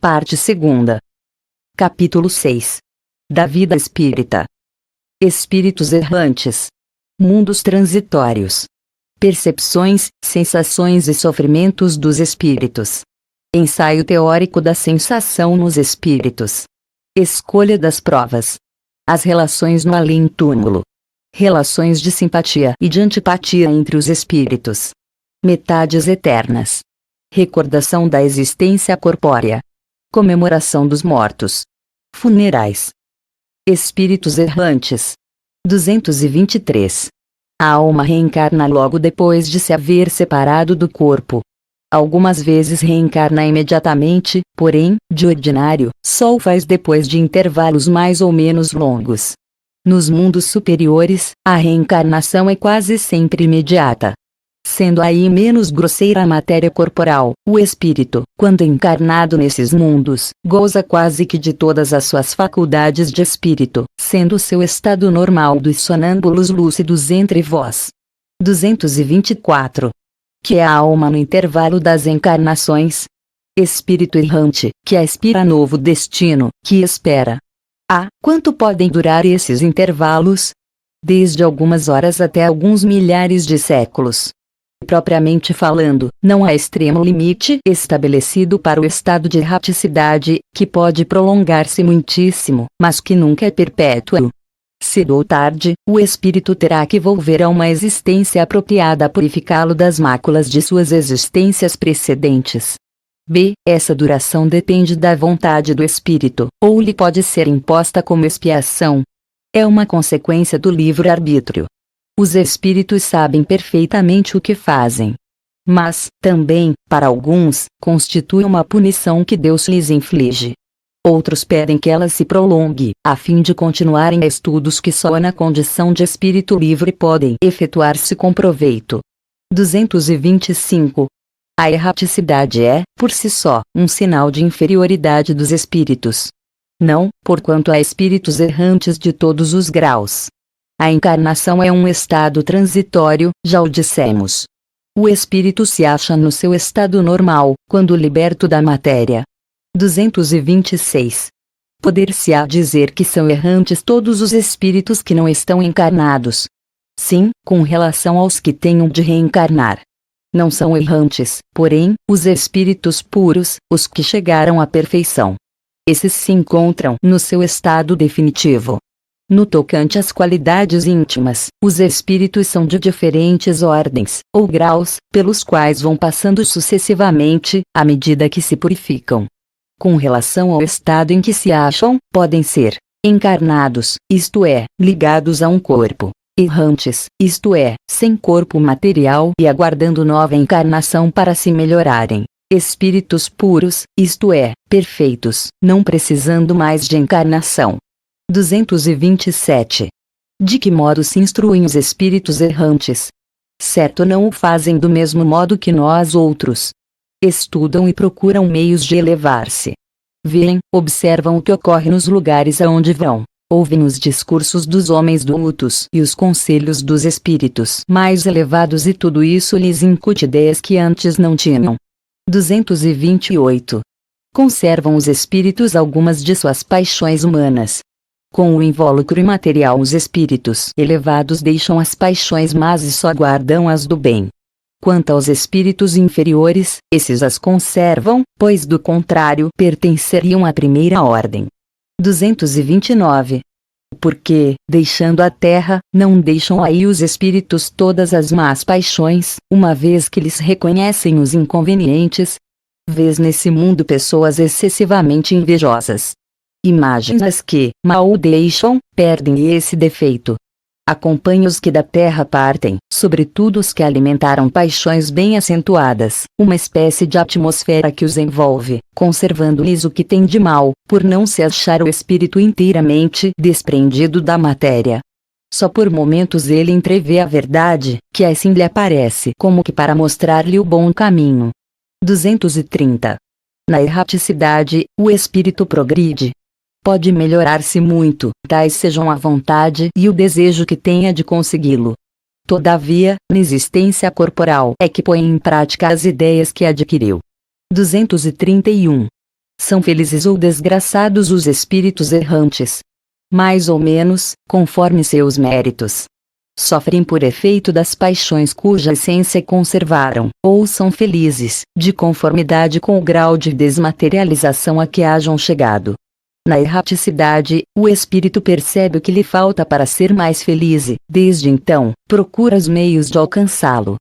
Parte 2. Capítulo 6. Da vida espírita. Espíritos errantes. Mundos transitórios. Percepções, sensações e sofrimentos dos espíritos. Ensaio teórico da sensação nos espíritos. Escolha das provas. As relações no além-túmulo. Relações de simpatia e de antipatia entre os espíritos. Metades eternas. Recordação da existência corpórea. Comemoração dos mortos. Funerais. Espíritos errantes. 223. A alma reencarna logo depois de se haver separado do corpo. Algumas vezes reencarna imediatamente, porém, de ordinário, só o faz depois de intervalos mais ou menos longos. Nos mundos superiores, a reencarnação é quase sempre imediata. Sendo aí menos grosseira a matéria corporal, o espírito, quando encarnado nesses mundos, goza quase que de todas as suas faculdades de espírito, sendo o seu estado normal dos sonâmbulos lúcidos entre vós. 224. Que é a alma no intervalo das encarnações? Espírito errante, que aspira a novo destino, que espera. Quanto podem durar esses intervalos? Desde algumas horas até alguns milhares de séculos. Propriamente falando, não há extremo limite estabelecido para o estado de erraticidade, que pode prolongar-se muitíssimo, mas que nunca é perpétuo. Cedo ou tarde, o espírito terá que volver a uma existência apropriada a purificá-lo das máculas de suas existências precedentes. Essa duração depende da vontade do espírito, ou lhe pode ser imposta como expiação. É uma consequência do livre-arbítrio. Os espíritos sabem perfeitamente o que fazem. Mas, também, para alguns, constitui uma punição que Deus lhes inflige. Outros pedem que ela se prolongue, a fim de continuarem estudos que só na condição de espírito livre podem efetuar-se com proveito. 225. A erraticidade é, por si só, um sinal de inferioridade dos espíritos. Não, porquanto há espíritos errantes de todos os graus. A encarnação é um estado transitório, já o dissemos. O espírito se acha no seu estado normal, quando liberto da matéria. 226. Poder-se-á dizer que são errantes todos os espíritos que não estão encarnados? Sim, com relação aos que tenham de reencarnar. Não são errantes, porém, os espíritos puros, os que chegaram à perfeição. Esses se encontram no seu estado definitivo. No tocante às qualidades íntimas, os espíritos são de diferentes ordens, ou graus, pelos quais vão passando sucessivamente, à medida que se purificam. Com relação ao estado em que se acham, podem ser encarnados, isto é, ligados a um corpo, errantes, isto é, sem corpo material e aguardando nova encarnação para se melhorarem, espíritos puros, isto é, perfeitos, não precisando mais de encarnação. 227. De que modo se instruem os espíritos errantes? Certo, não o fazem do mesmo modo que nós outros. Estudam e procuram meios de elevar-se. Veem, observam o que ocorre nos lugares aonde vão. Ouvem os discursos dos homens doutos e os conselhos dos espíritos mais elevados e tudo isso lhes incute ideias que antes não tinham. 228. Conservam os espíritos algumas de suas paixões humanas. Com o invólucro imaterial os espíritos elevados deixam as paixões más e só guardam as do bem. Quanto aos espíritos inferiores, esses as conservam, pois do contrário pertenceriam à primeira ordem. 229. Porque, deixando a terra, não deixam aí os espíritos todas as más paixões, uma vez que lhes reconhecem os inconvenientes. Vês nesse mundo pessoas excessivamente invejosas. Imagens que, mal o deixam, perdem esse defeito. Acompanha os que da terra partem, sobretudo os que alimentaram paixões bem acentuadas, uma espécie de atmosfera que os envolve, conservando-lhes o que tem de mal, por não se achar o espírito inteiramente desprendido da matéria. Só por momentos ele entrevê a verdade, que assim lhe aparece como que para mostrar-lhe o bom caminho. 230. Na erraticidade, o espírito progride. Pode melhorar-se muito, tais sejam a vontade e o desejo que tenha de consegui-lo. Todavia, na existência corporal é que põe em prática as ideias que adquiriu. 231. São felizes ou desgraçados os espíritos errantes? Mais ou menos, conforme seus méritos. Sofrem por efeito das paixões cuja essência conservaram, ou são felizes, de conformidade com o grau de desmaterialização a que hajam chegado. Na erraticidade, o espírito percebe o que lhe falta para ser mais feliz e, desde então, procura os meios de alcançá-lo.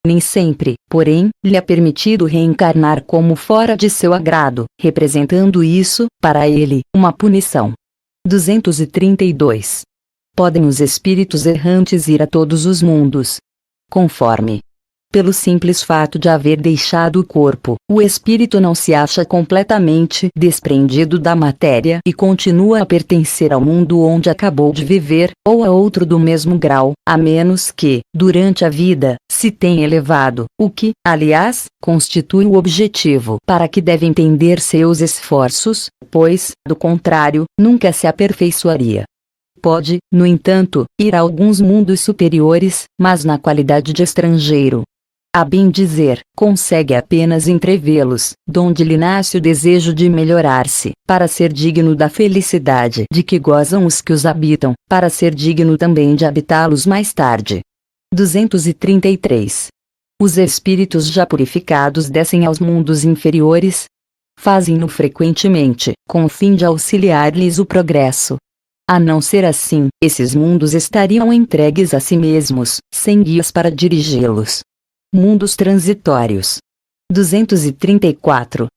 Nem sempre, porém, lhe é permitido reencarnar como fora de seu agrado, representando isso, para ele, uma punição. 232. Podem os espíritos errantes ir a todos os mundos? Conforme. Pelo simples fato de haver deixado o corpo, o espírito não se acha completamente desprendido da matéria e continua a pertencer ao mundo onde acabou de viver, ou a outro do mesmo grau, a menos que, durante a vida, se tenha elevado, o que, aliás, constitui o objetivo para que devem tender seus esforços, pois, do contrário, nunca se aperfeiçoaria. Pode, no entanto, ir a alguns mundos superiores, mas na qualidade de estrangeiro. A bem dizer, consegue apenas entrevê-los, donde lhe nasce o desejo de melhorar-se, para ser digno da felicidade de que gozam os que os habitam, para ser digno também de habitá-los mais tarde. 233. Os espíritos já purificados descem aos mundos inferiores? Fazem-no frequentemente, com o fim de auxiliar-lhes o progresso. A não ser assim, esses mundos estariam entregues a si mesmos, sem guias para dirigi-los. Mundos transitórios. 234.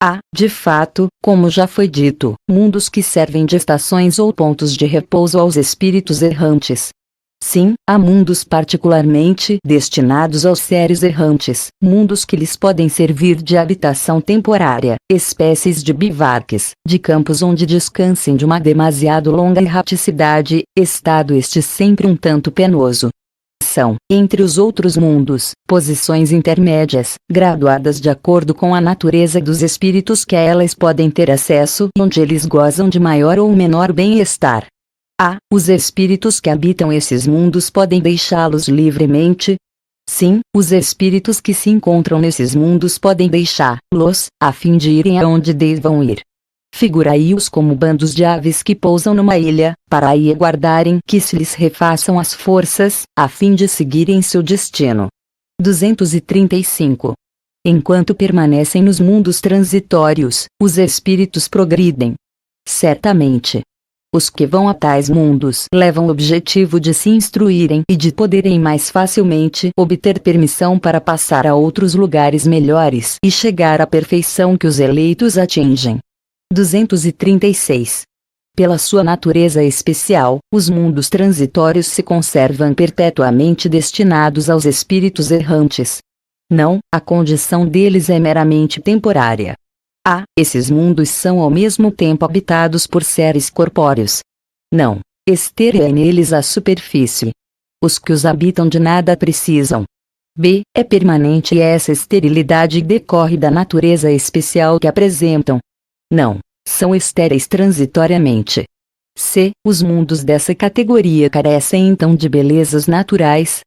Há, de fato, como já foi dito, mundos que servem de estações ou pontos de repouso aos espíritos errantes. Sim, há mundos particularmente destinados aos seres errantes, mundos que lhes podem servir de habitação temporária, espécies de bivaques, de campos onde descansem de uma demasiado longa erraticidade, estado este sempre um tanto penoso. São, entre os outros mundos, posições intermédias, graduadas de acordo com a natureza dos espíritos que a elas podem ter acesso, onde eles gozam de maior ou menor bem-estar. Os espíritos que habitam esses mundos podem deixá-los livremente? Sim, os espíritos que se encontram nesses mundos podem deixá-los, a fim de irem aonde devam ir. Figurai-os como bandos de aves que pousam numa ilha, para aí aguardarem que se lhes refaçam as forças, a fim de seguirem seu destino. 235. Enquanto permanecem nos mundos transitórios, os espíritos progridem. Certamente. Os que vão a tais mundos levam o objetivo de se instruírem e de poderem mais facilmente obter permissão para passar a outros lugares melhores e chegar à perfeição que os eleitos atingem. 236. Pela sua natureza especial, os mundos transitórios se conservam perpetuamente destinados aos espíritos errantes. Não, a condição deles é meramente temporária. Esses mundos são ao mesmo tempo habitados por seres corpóreos. Não, estérea é neles a superfície. Os que os habitam de nada precisam. É permanente e essa esterilidade decorre da natureza especial que apresentam. Não, são estéreis transitoriamente. Os mundos dessa categoria carecem então de belezas naturais.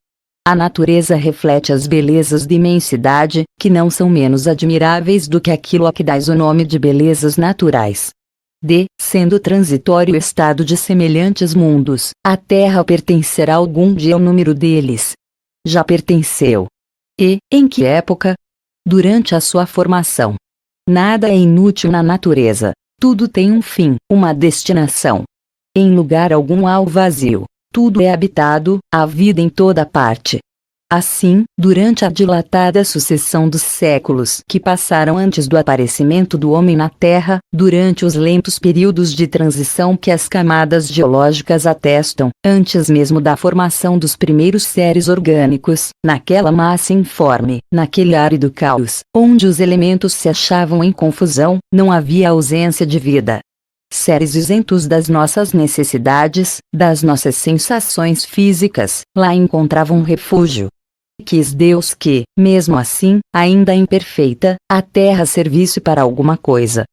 A natureza reflete as belezas de imensidade, que não são menos admiráveis do que aquilo a que dás o nome de belezas naturais. Sendo transitório o estado de semelhantes mundos, a Terra pertencerá algum dia ao número deles. Já pertenceu. Em que época? Durante a sua formação. Nada é inútil na natureza. Tudo tem um fim, uma destinação. Em lugar algum há o vazio. Tudo é habitado, há vida em toda parte. Assim, durante a dilatada sucessão dos séculos que passaram antes do aparecimento do homem na Terra, durante os lentos períodos de transição que as camadas geológicas atestam, antes mesmo da formação dos primeiros seres orgânicos, naquela massa informe, naquele árido caos, onde os elementos se achavam em confusão, não havia ausência de vida. Seres isentos das nossas necessidades, das nossas sensações físicas, lá encontravam refúgio. Quis Deus que, mesmo assim, ainda imperfeita, a Terra servisse para alguma coisa.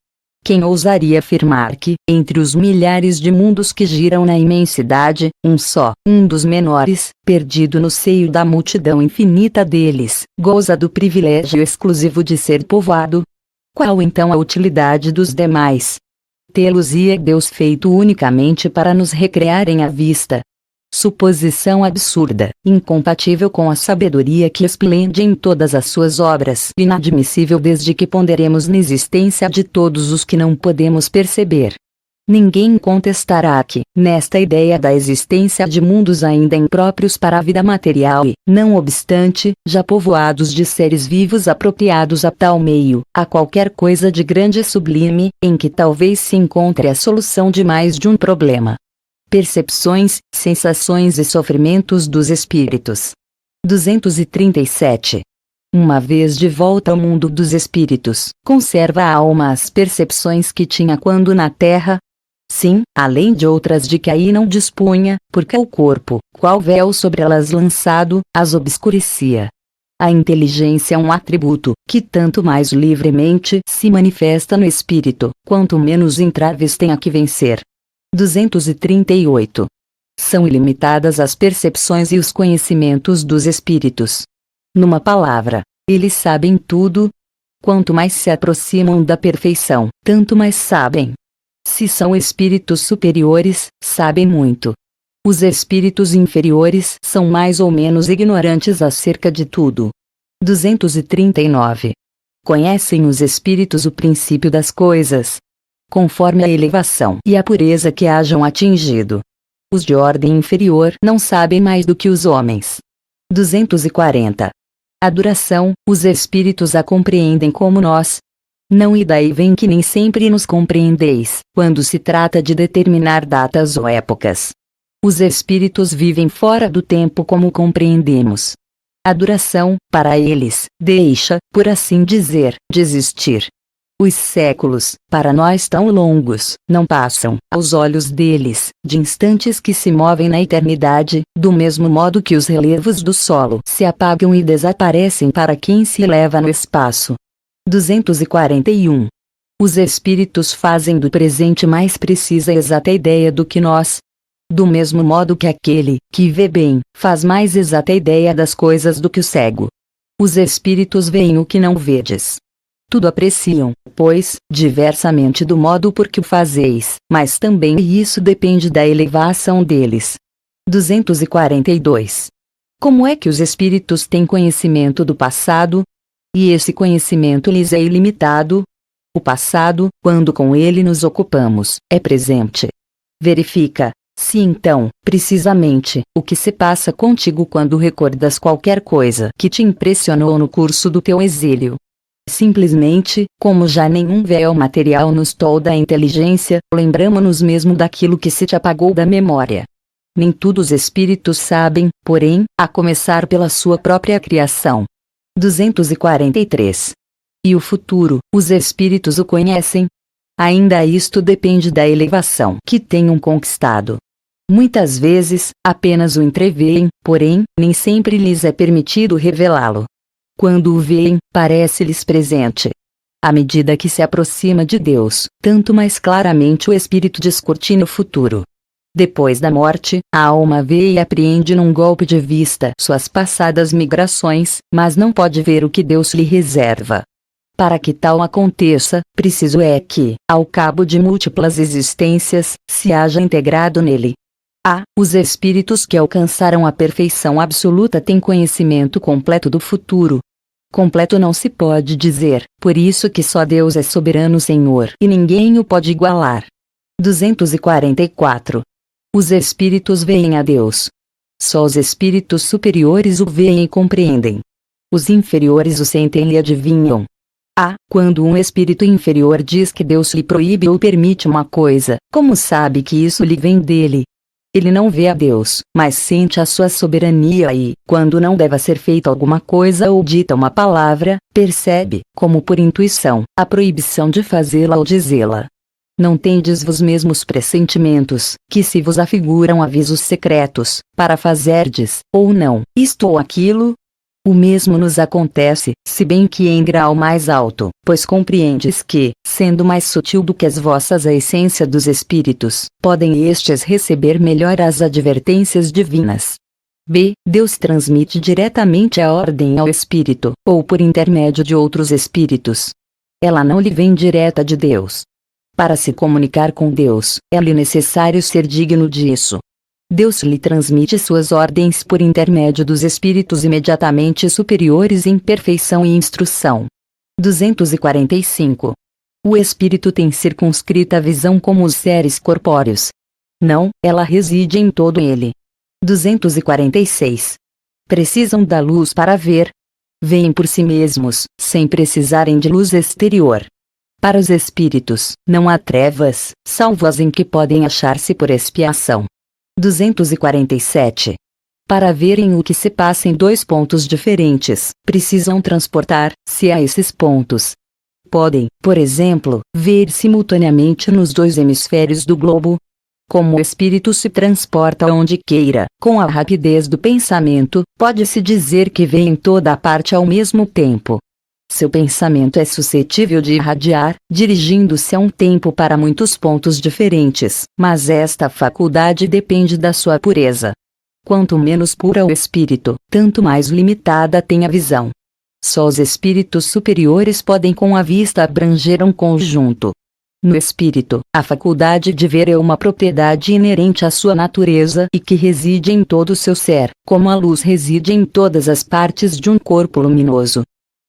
Quem ousaria afirmar que, entre os milhares de mundos que giram na imensidade, um dos menores, perdido no seio da multidão infinita deles, goza do privilégio exclusivo de ser povoado? Qual então a utilidade dos demais? Tê-los-ia Deus feito unicamente para nos recrearem à vista? Suposição absurda, incompatível com a sabedoria que esplende em todas as suas obras, inadmissível desde que ponderemos na existência de todos os que não podemos perceber. Ninguém contestará que, nesta ideia da existência de mundos ainda impróprios para a vida material e, não obstante, já povoados de seres vivos apropriados a tal meio, há qualquer coisa de grande e sublime, em que talvez se encontre a solução de mais de um problema. Percepções, sensações e sofrimentos dos espíritos. 237. Uma vez de volta ao mundo dos espíritos, conserva a alma as percepções que tinha quando na terra? Sim, além de outras de que aí não dispunha, porque o corpo, qual véu sobre elas lançado, as obscurecia. A inteligência é um atributo, que tanto mais livremente se manifesta no espírito, quanto menos entraves tem a que vencer. 238. São ilimitadas as percepções e os conhecimentos dos espíritos. Numa palavra, eles sabem tudo. Quanto mais se aproximam da perfeição, tanto mais sabem. Se são espíritos superiores, sabem muito. Os espíritos inferiores são mais ou menos ignorantes acerca de tudo. 239. Conhecem os espíritos o princípio das coisas, conforme a elevação e a pureza que hajam atingido. Os de ordem inferior não sabem mais do que os homens. 240. A duração, os espíritos a compreendem como nós. Não e daí vem que nem sempre nos compreendeis, quando se trata de determinar datas ou épocas. Os espíritos vivem fora do tempo como compreendemos. A duração, para eles, deixa, por assim dizer, de existir. Os séculos, para nós tão longos, não passam, aos olhos deles, de instantes que se movem na eternidade, do mesmo modo que os relevos do solo se apagam e desaparecem para quem se eleva no espaço. 241. Os espíritos fazem do presente mais precisa e exata ideia do que nós. Do mesmo modo que aquele, que vê bem, faz mais exata ideia das coisas do que o cego. Os espíritos veem o que não vedes. Tudo apreciam, pois, diversamente do modo por que o fazeis, mas também isso depende da elevação deles. 242. Como é que os espíritos têm conhecimento do passado? E esse conhecimento lhes é ilimitado? O passado, quando com ele nos ocupamos, é presente. Verifica, se então, precisamente, o que se passa contigo quando recordas qualquer coisa que te impressionou no curso do teu exílio. Simplesmente, como já nenhum véu material nos tolda a inteligência, lembramo-nos mesmo daquilo que se te apagou da memória. Nem tudo os espíritos sabem, porém, a começar pela sua própria criação. 243. E o futuro, os espíritos o conhecem? Ainda isto depende da elevação que tenham conquistado. Muitas vezes, apenas o entreveem, porém, nem sempre lhes é permitido revelá-lo. Quando o veem, parece-lhes presente. À medida que se aproxima de Deus, tanto mais claramente o espírito descortina o futuro. Depois da morte, a alma vê e apreende num golpe de vista suas passadas migrações, mas não pode ver o que Deus lhe reserva. Para que tal aconteça, preciso é que, ao cabo de múltiplas existências, se haja integrado nele. Os espíritos que alcançaram a perfeição absoluta têm conhecimento completo do futuro. Completo não se pode dizer, por isso que só Deus é soberano Senhor e ninguém o pode igualar. 244. Os espíritos veem a Deus. Só os espíritos superiores o veem e compreendem. Os inferiores o sentem e adivinham. Quando um espírito inferior diz que Deus lhe proíbe ou permite uma coisa, como sabe que isso lhe vem dele? Ele não vê a Deus, mas sente a sua soberania e, quando não deve ser feita alguma coisa ou dita uma palavra, percebe, como por intuição, a proibição de fazê-la ou dizê-la. Não tendes vos mesmos pressentimentos, que se vos afiguram avisos secretos, para fazerdes, ou não, isto ou aquilo? O mesmo nos acontece, se bem que em grau mais alto, pois compreendes que, sendo mais sutil do que as vossas a essência dos espíritos, podem estes receber melhor as advertências divinas. Deus transmite diretamente a ordem ao espírito, ou por intermédio de outros espíritos. Ela não lhe vem direta de Deus. Para se comunicar com Deus, é-lhe necessário ser digno disso. Deus lhe transmite suas ordens por intermédio dos espíritos imediatamente superiores em perfeição e instrução. 245. O espírito tem circunscrita a visão como os seres corpóreos. Não, ela reside em todo ele. 246. Precisam da luz para ver. Veem por si mesmos, sem precisarem de luz exterior. Para os espíritos, não há trevas, salvo as em que podem achar-se por expiação. 247. Para verem o que se passa em dois pontos diferentes, precisam transportar-se a esses pontos. Podem, por exemplo, ver simultaneamente nos dois hemisférios do globo. Como o espírito se transporta onde queira, com a rapidez do pensamento, pode-se dizer que vê em toda a parte ao mesmo tempo. Seu pensamento é suscetível de irradiar, dirigindo-se a um tempo para muitos pontos diferentes, mas esta faculdade depende da sua pureza. Quanto menos pura o espírito, tanto mais limitada tem a visão. Só os espíritos superiores podem com a vista abranger um conjunto. No espírito, a faculdade de ver é uma propriedade inerente à sua natureza e que reside em todo o seu ser, como a luz reside em todas as partes de um corpo luminoso.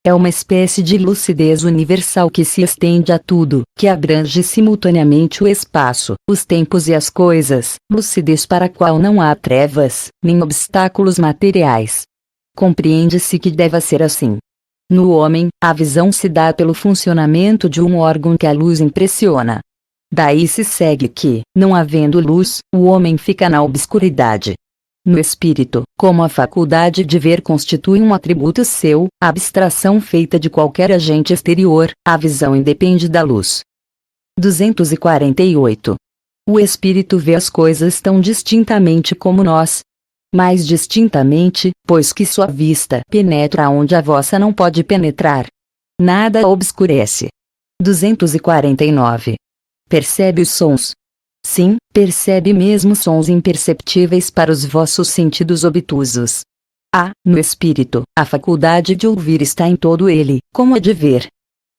É uma espécie de lucidez universal que se estende a tudo, que abrange simultaneamente o espaço, os tempos e as coisas, lucidez para a qual não há trevas, nem obstáculos materiais. Compreende-se que deva ser assim. No homem, a visão se dá pelo funcionamento de um órgão que a luz impressiona. Daí se segue que, não havendo luz, o homem fica na obscuridade. No espírito, como a faculdade de ver constitui um atributo seu, a abstração feita de qualquer agente exterior, a visão independe da luz. 248. O espírito vê as coisas tão distintamente como nós. Mais distintamente, pois que sua vista penetra onde a vossa não pode penetrar. Nada a obscurece. 249. Percebe os sons. Sim, percebe mesmo sons imperceptíveis para os vossos sentidos obtusos. No espírito, a faculdade de ouvir está em todo ele, como a de ver.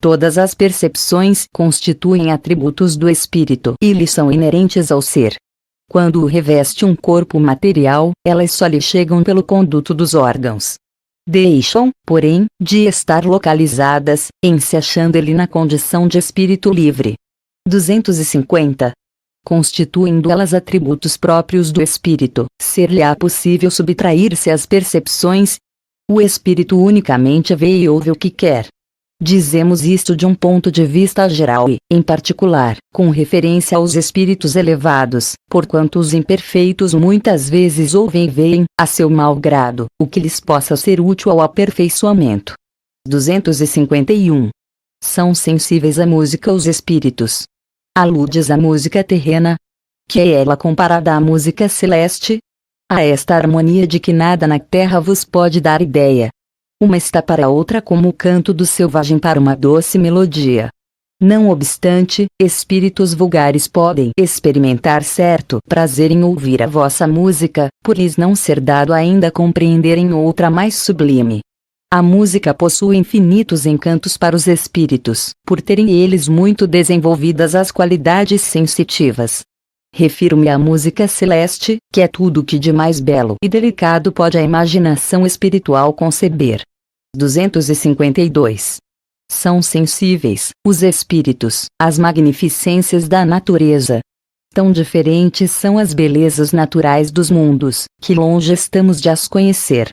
Todas as percepções constituem atributos do espírito e lhe são inerentes ao ser. Quando o reveste um corpo material, elas só lhe chegam pelo conduto dos órgãos. Deixam, porém, de estar localizadas, em se achando ele na condição de espírito livre. 250. Constituindo elas atributos próprios do espírito, ser-lhe-á possível subtrair-se às percepções. O espírito unicamente vê e ouve o que quer. Dizemos isto de um ponto de vista geral e, em particular, com referência aos espíritos elevados, porquanto os imperfeitos muitas vezes ouvem e veem, a seu mau grado, o que lhes possa ser útil ao aperfeiçoamento. 251. São sensíveis à música os espíritos. Aludes à música terrena? Que é ela comparada à música celeste? A esta harmonia de que nada na terra vos pode dar ideia. Uma está para a outra como o canto do selvagem para uma doce melodia. Não obstante, espíritos vulgares podem experimentar certo prazer em ouvir a vossa música, por lhes não ser dado ainda compreenderem outra mais sublime. A música possui infinitos encantos para os espíritos, por terem eles muito desenvolvidas as qualidades sensitivas. Refiro-me à música celeste, que é tudo o que de mais belo e delicado pode a imaginação espiritual conceber. 252. São sensíveis, os espíritos, às magnificências da natureza. Tão diferentes são as belezas naturais dos mundos, que longe estamos de as conhecer.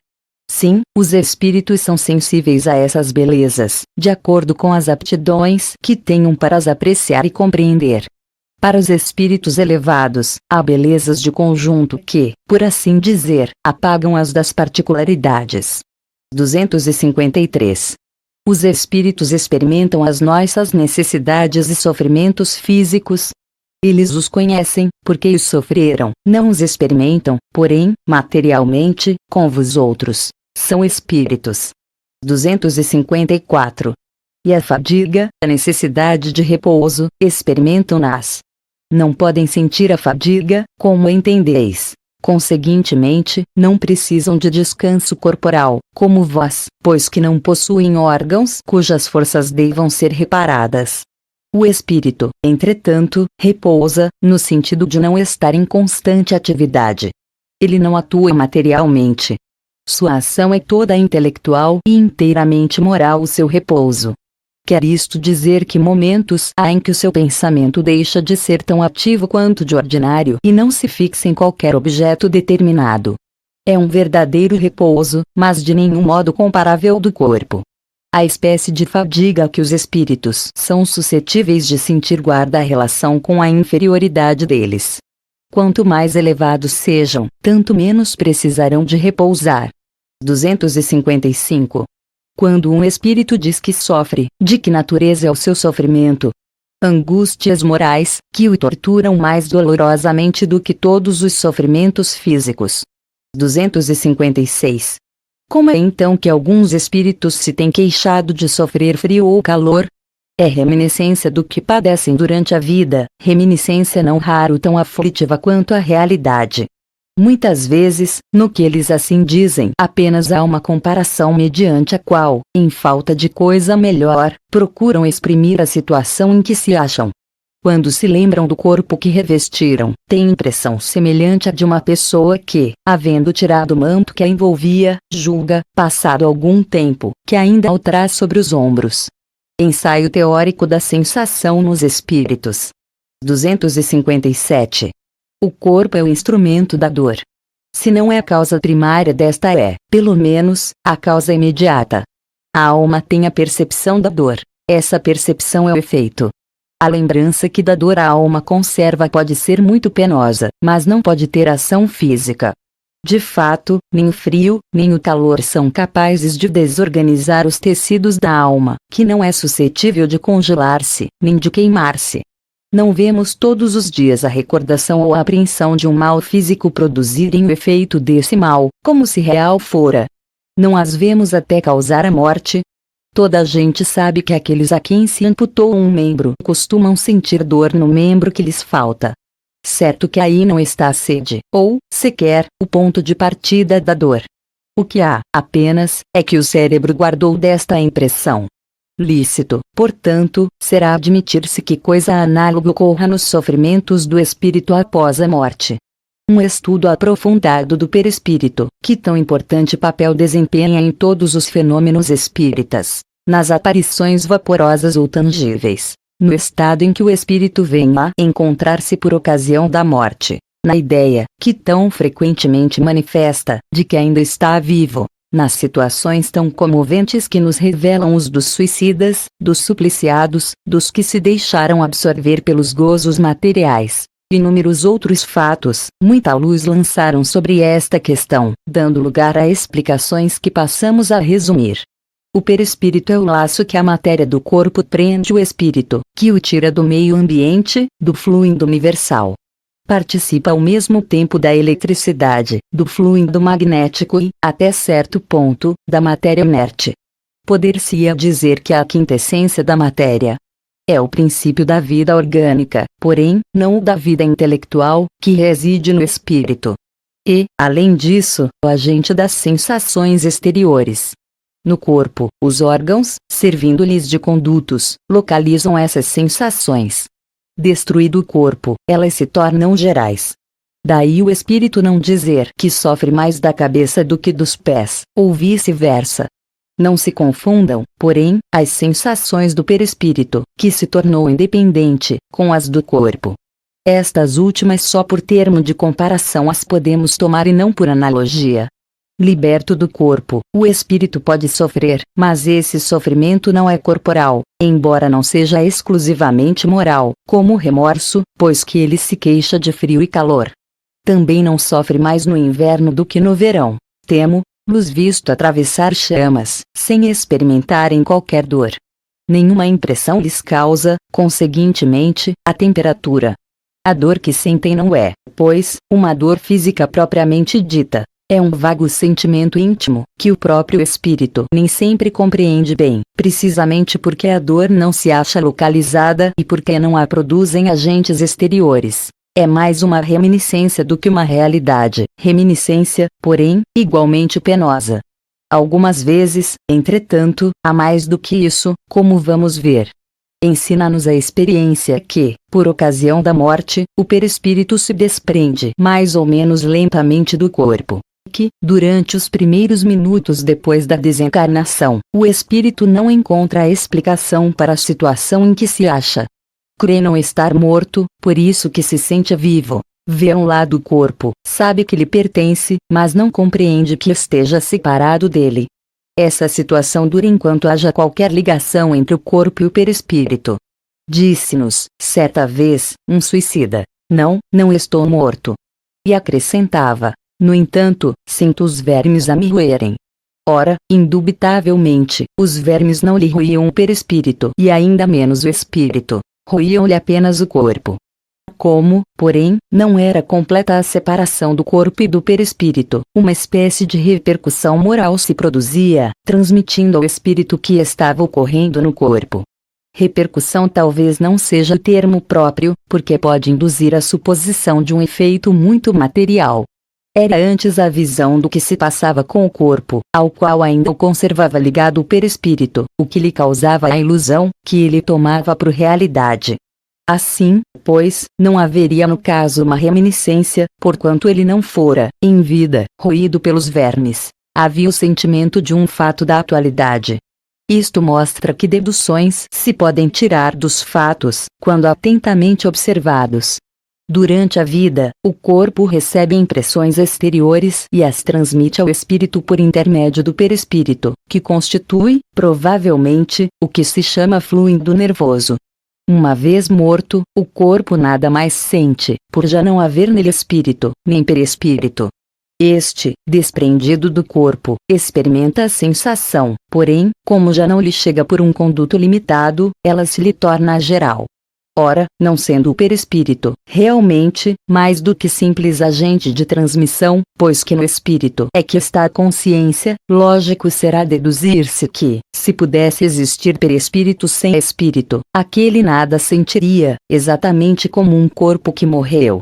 Sim, os espíritos são sensíveis a essas belezas, de acordo com as aptidões que tenham para as apreciar e compreender. Para os espíritos elevados, há belezas de conjunto que, por assim dizer, apagam as das particularidades. 253. Os espíritos experimentam as nossas necessidades e sofrimentos físicos. Eles os conhecem, porque os sofreram, não os experimentam, porém, materialmente, com vós outros. São espíritos. 254. E a fadiga, a necessidade de repouso, experimentam-nas. Não podem sentir a fadiga, como entendeis. Conseguintemente, não precisam de descanso corporal, como vós, pois que não possuem órgãos cujas forças devam ser reparadas. O espírito, entretanto, repousa, no sentido de não estar em constante atividade. Ele não atua materialmente. Sua ação é toda intelectual e inteiramente moral o seu repouso. Quer isto dizer que momentos há em que o seu pensamento deixa de ser tão ativo quanto de ordinário e não se fixa em qualquer objeto determinado. É um verdadeiro repouso, mas de nenhum modo comparável do corpo. A espécie de fadiga que os espíritos são suscetíveis de sentir guarda a relação com a inferioridade deles. Quanto mais elevados sejam, tanto menos precisarão de repousar. 255. Quando um espírito diz que sofre, de que natureza é o seu sofrimento? Angústias morais, que o torturam mais dolorosamente do que todos os sofrimentos físicos. 256. Como é então que alguns espíritos se têm queixado de sofrer frio ou calor? É reminiscência do que padecem durante a vida, reminiscência não raro tão aflitiva quanto a realidade. Muitas vezes, no que eles assim dizem, apenas há uma comparação mediante a qual, em falta de coisa melhor, procuram exprimir a situação em que se acham. Quando se lembram do corpo que revestiram, têm impressão semelhante à de uma pessoa que, havendo tirado o manto que a envolvia, julga, passado algum tempo, que ainda o traz sobre os ombros. Ensaio teórico da sensação nos espíritos. 257. O corpo é o instrumento da dor. Se não é a causa primária desta é, pelo menos, a causa imediata. A alma tem a percepção da dor. Essa percepção é o efeito. A lembrança que da dor a alma conserva pode ser muito penosa, mas não pode ter ação física. De fato, nem o frio, nem o calor são capazes de desorganizar os tecidos da alma, que não é suscetível de congelar-se, nem de queimar-se. Não vemos todos os dias a recordação ou a apreensão de um mal físico produzirem o efeito desse mal, como se real fora. Não as vemos até causar a morte. Toda a gente sabe que aqueles a quem se amputou um membro costumam sentir dor no membro que lhes falta. Certo que aí não está a sede, ou, sequer, o ponto de partida da dor. O que há, apenas, é que o cérebro guardou desta impressão. Lícito, portanto, será admitir-se que coisa análoga ocorra nos sofrimentos do espírito após a morte. Um estudo aprofundado do perispírito, que tão importante papel desempenha em todos os fenômenos espíritas, nas aparições vaporosas ou tangíveis, no estado em que o espírito vem a encontrar-se por ocasião da morte, na ideia, que tão frequentemente manifesta, de que ainda está vivo, nas situações tão comoventes que nos revelam os dos suicidas, dos supliciados, dos que se deixaram absorver pelos gozos materiais. Inúmeros outros fatos, muita luz lançaram sobre esta questão, dando lugar a explicações que passamos a resumir. O perispírito é o laço que a matéria do corpo prende o espírito, que o tira do meio ambiente, do fluido universal. Participa ao mesmo tempo da eletricidade, do fluido magnético e, até certo ponto, da matéria inerte. Poder-se-ia dizer que a quintessência da matéria é o princípio da vida orgânica, porém, não o da vida intelectual, que reside no espírito. E, além disso, o agente das sensações exteriores. No corpo, os órgãos, servindo-lhes de condutos, localizam essas sensações. Destruído o corpo, elas se tornam gerais. Daí o espírito não dizer que sofre mais da cabeça do que dos pés, ou vice-versa. Não se confundam, porém, as sensações do perispírito, que se tornou independente, com as do corpo. Estas últimas só por termo de comparação as podemos tomar e não por analogia. Liberto do corpo, o espírito pode sofrer, mas esse sofrimento não é corporal, embora não seja exclusivamente moral, como o remorso, pois que ele se queixa de frio e calor. Também não sofre mais no inverno do que no verão. Temo-los visto atravessar chamas, sem experimentarem qualquer dor. Nenhuma impressão lhes causa, conseguintemente, a temperatura. A dor que sentem não é, pois, uma dor física propriamente dita. É um vago sentimento íntimo, que o próprio espírito nem sempre compreende bem, precisamente porque a dor não se acha localizada e porque não a produzem agentes exteriores. É mais uma reminiscência do que uma realidade, reminiscência, porém, igualmente penosa. Algumas vezes, entretanto, há mais do que isso, como vamos ver. Ensina-nos a experiência que, por ocasião da morte, o perispírito se desprende mais ou menos lentamente do corpo. Que, durante os primeiros minutos depois da desencarnação, o espírito não encontra a explicação para a situação em que se acha. Crê não estar morto, por isso que se sente vivo. Vê um lado do corpo, sabe que lhe pertence, mas não compreende que esteja separado dele. Essa situação dura enquanto haja qualquer ligação entre o corpo e o perispírito. Disse-nos, certa vez, um suicida: não estou morto. E acrescentava: no entanto, sinto os vermes a me roerem. Ora, indubitavelmente, os vermes não lhe roíam o perispírito e ainda menos o espírito, roíam-lhe apenas o corpo. Como, porém, não era completa a separação do corpo e do perispírito, uma espécie de repercussão moral se produzia, transmitindo ao espírito o que estava ocorrendo no corpo. Repercussão talvez não seja o termo próprio, porque pode induzir a suposição de um efeito muito material. Era antes a visão do que se passava com o corpo, ao qual ainda o conservava ligado o perispírito, o que lhe causava a ilusão, que ele tomava por realidade. Assim, pois, não haveria no caso uma reminiscência, porquanto ele não fora, em vida, roído pelos vermes. Havia o sentimento de um fato da atualidade. Isto mostra que deduções se podem tirar dos fatos, quando atentamente observados. Durante a vida, o corpo recebe impressões exteriores e as transmite ao espírito por intermédio do perispírito, que constitui, provavelmente, o que se chama fluido nervoso. Uma vez morto, o corpo nada mais sente, por já não haver nele espírito, nem perispírito. Este, desprendido do corpo, experimenta a sensação, porém, como já não lhe chega por um conduto limitado, ela se lhe torna geral. Ora, não sendo o perispírito, realmente, mais do que simples agente de transmissão, pois que no espírito é que está a consciência, lógico será deduzir-se que, se pudesse existir perispírito sem espírito, aquele nada sentiria, exatamente como um corpo que morreu.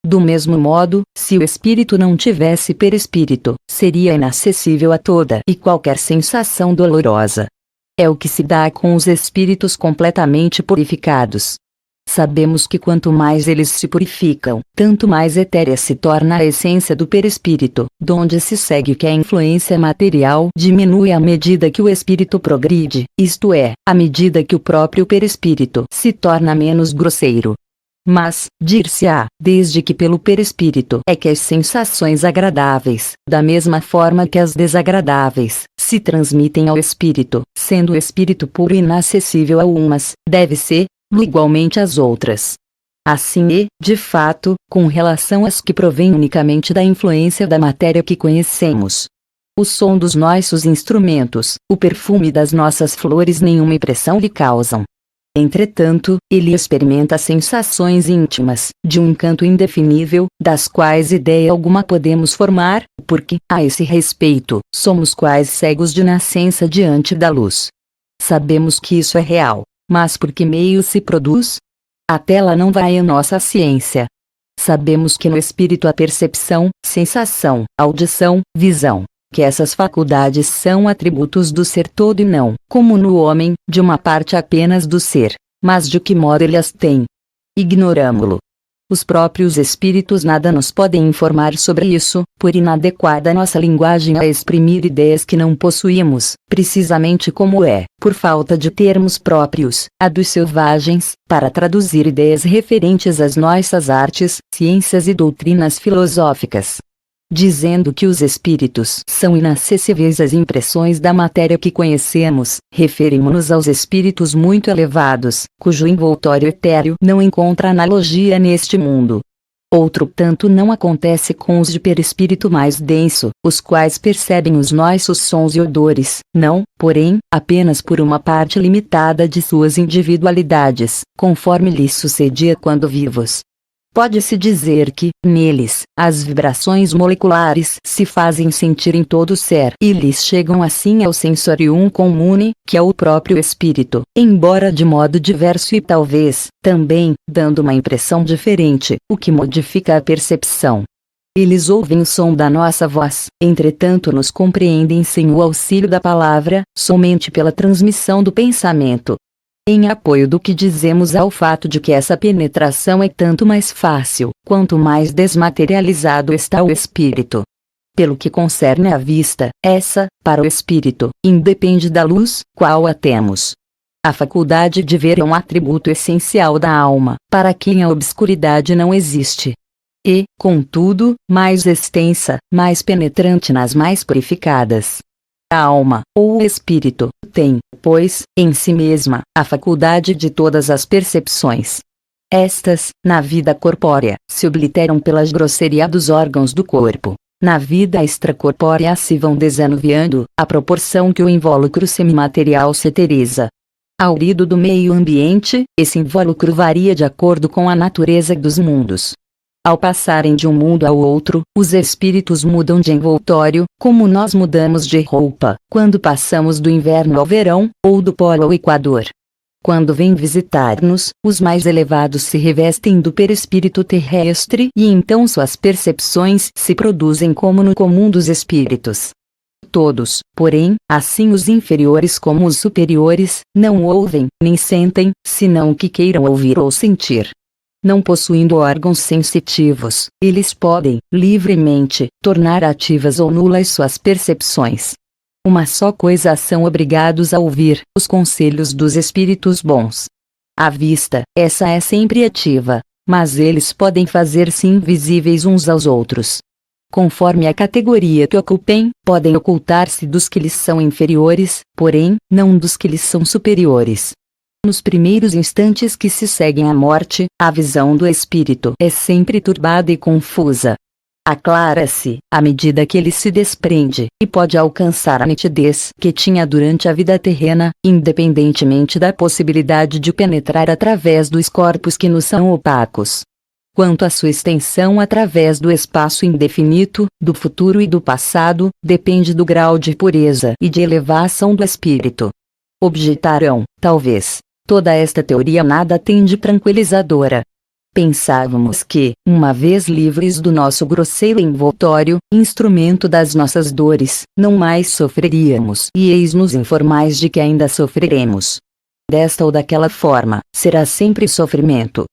Do mesmo modo, se o espírito não tivesse perispírito, seria inacessível a toda e qualquer sensação dolorosa. É o que se dá com os espíritos completamente purificados. Sabemos que quanto mais eles se purificam, tanto mais etérea se torna a essência do perispírito, donde se segue que a influência material diminui à medida que o espírito progride, isto é, à medida que o próprio perispírito se torna menos grosseiro. Mas, dir-se-á, desde que pelo perispírito é que as sensações agradáveis, da mesma forma que as desagradáveis, se transmitem ao espírito, sendo o espírito puro e inacessível a umas, deve-se, igualmente às outras. Assim é, de fato, com relação às que provêm unicamente da influência da matéria que conhecemos. O som dos nossos instrumentos, o perfume das nossas flores nenhuma impressão lhe causam. Entretanto, ele experimenta sensações íntimas, de um encanto indefinível, das quais ideia alguma podemos formar, porque, a esse respeito, somos quase cegos de nascença diante da luz. Sabemos que isso é real. Mas por que meio se produz? Até lá não vai a nossa ciência. Sabemos que no espírito há percepção, sensação, audição, visão, que essas faculdades são atributos do ser todo e não, como no homem, de uma parte apenas do ser. Mas de que modo ele as tem? Ignoramo-lo. Os próprios espíritos nada nos podem informar sobre isso, por inadequada nossa linguagem a exprimir ideias que não possuímos, precisamente como é, por falta de termos próprios, a dos selvagens, para traduzir ideias referentes às nossas artes, ciências e doutrinas filosóficas. Dizendo que os espíritos são inacessíveis às impressões da matéria que conhecemos, referimos-nos aos espíritos muito elevados, cujo envoltório etéreo não encontra analogia neste mundo. Outro tanto não acontece com os de perispírito mais denso, os quais percebem os nossos sons e odores, não, porém, apenas por uma parte limitada de suas individualidades, conforme lhes sucedia quando vivos. Pode-se dizer que, neles, as vibrações moleculares se fazem sentir em todo o ser e lhes chegam assim ao sensorium comune, que é o próprio espírito, embora de modo diverso e talvez, também, dando uma impressão diferente, o que modifica a percepção. Eles ouvem o som da nossa voz, entretanto nos compreendem sem o auxílio da palavra, somente pela transmissão do pensamento. Em apoio do que dizemos ao fato de que essa penetração é tanto mais fácil, quanto mais desmaterializado está o espírito. Pelo que concerne à vista, essa, para o espírito, independe da luz, qual a temos. A faculdade de ver é um atributo essencial da alma, para quem a obscuridade não existe. E, contudo, mais extensa, mais penetrante nas mais purificadas. A alma, ou o espírito, tem, pois, em si mesma, a faculdade de todas as percepções. Estas, na vida corpórea, se obliteram pela grosseria dos órgãos do corpo. Na vida extracorpórea se vão desanuviando, à proporção que o invólucro semimaterial se eteriza. Ao lido do meio ambiente, esse invólucro varia de acordo com a natureza dos mundos. Ao passarem de um mundo ao outro, os espíritos mudam de envoltório, como nós mudamos de roupa, quando passamos do inverno ao verão, ou do polo ao equador. Quando vêm visitar-nos, os mais elevados se revestem do perispírito terrestre e então suas percepções se produzem como no comum dos espíritos. Todos, porém, assim os inferiores como os superiores, não ouvem, nem sentem, senão o que queiram ouvir ou sentir. Não possuindo órgãos sensitivos, eles podem, livremente, tornar ativas ou nulas suas percepções. Uma só coisa são obrigados a ouvir, os conselhos dos espíritos bons. À vista, essa é sempre ativa, mas eles podem fazer-se invisíveis uns aos outros. Conforme a categoria que ocupem, podem ocultar-se dos que lhes são inferiores, porém, não dos que lhes são superiores. Nos primeiros instantes que se seguem à morte, a visão do espírito é sempre turbada e confusa. Aclara-se, à medida que ele se desprende, e pode alcançar a nitidez que tinha durante a vida terrena, independentemente da possibilidade de penetrar através dos corpos que nos são opacos. Quanto à sua extensão através do espaço indefinito, do futuro e do passado, depende do grau de pureza e de elevação do espírito. Objetarão, talvez, toda esta teoria nada tem de tranquilizadora. Pensávamos que, uma vez livres do nosso grosseiro envoltório, instrumento das nossas dores, não mais sofreríamos e eis-nos informais de que ainda sofreremos. Desta ou daquela forma, será sempre sofrimento.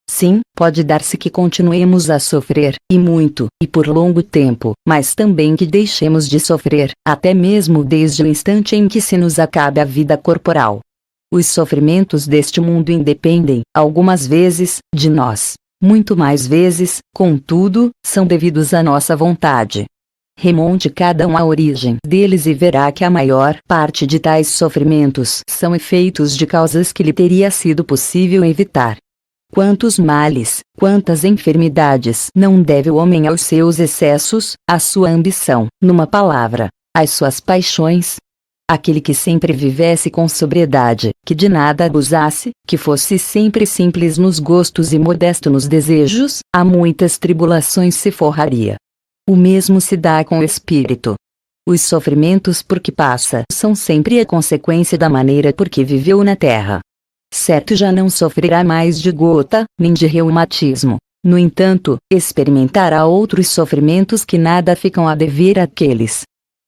Sim, pode dar-se que continuemos a sofrer, e muito, e por longo tempo, mas também que deixemos de sofrer, até mesmo desde o instante em que se nos acabe a vida corporal. Os sofrimentos deste mundo independem, algumas vezes, de nós. Muito mais vezes, contudo, são devidos à nossa vontade. Remonte cada um à origem deles e verá que a maior parte de tais sofrimentos são efeitos de causas que lhe teria sido possível evitar. Quantos males, quantas enfermidades não deve o homem aos seus excessos, à sua ambição, numa palavra, às suas paixões? Aquele que sempre vivesse com sobriedade, que de nada abusasse, que fosse sempre simples nos gostos e modesto nos desejos, a muitas tribulações se forraria. O mesmo se dá com o espírito. Os sofrimentos por que passa são sempre a consequência da maneira por que viveu na terra. Certo, já não sofrerá mais de gota, nem de reumatismo. No entanto, experimentará outros sofrimentos que nada ficam a dever àqueles.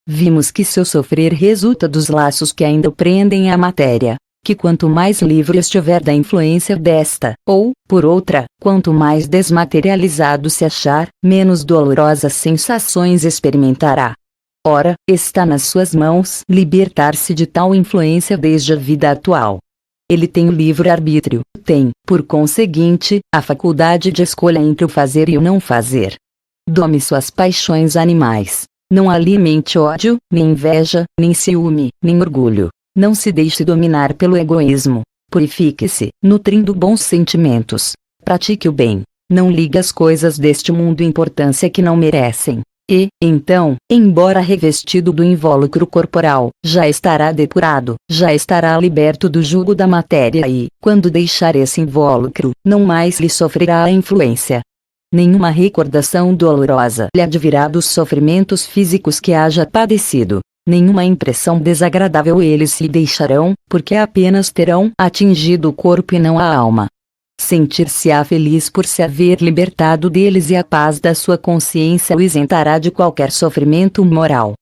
Vimos que seu sofrer resulta dos laços que ainda o prendem à matéria, que quanto mais livre estiver da influência desta, ou, por outra, quanto mais desmaterializado se achar, menos dolorosas sensações experimentará. Ora, está nas suas mãos libertar-se de tal influência desde a vida atual. Ele tem o livre-arbítrio, tem, por conseguinte, a faculdade de escolha entre o fazer e o não fazer. Dome suas paixões animais. Não alimente ódio, nem inveja, nem ciúme, nem orgulho. Não se deixe dominar pelo egoísmo. Purifique-se, nutrindo bons sentimentos. Pratique o bem. Não ligue às coisas deste mundo importância que não merecem. E, então, embora revestido do invólucro corporal, já estará depurado, já estará liberto do jugo da matéria e, quando deixar esse invólucro, não mais lhe sofrerá a influência. Nenhuma recordação dolorosa lhe advirá dos sofrimentos físicos que haja padecido. Nenhuma impressão desagradável eles lhe deixarão, porque apenas terão atingido o corpo e não a alma. Sentir-se-á feliz por se haver libertado deles e a paz da sua consciência o isentará de qualquer sofrimento moral.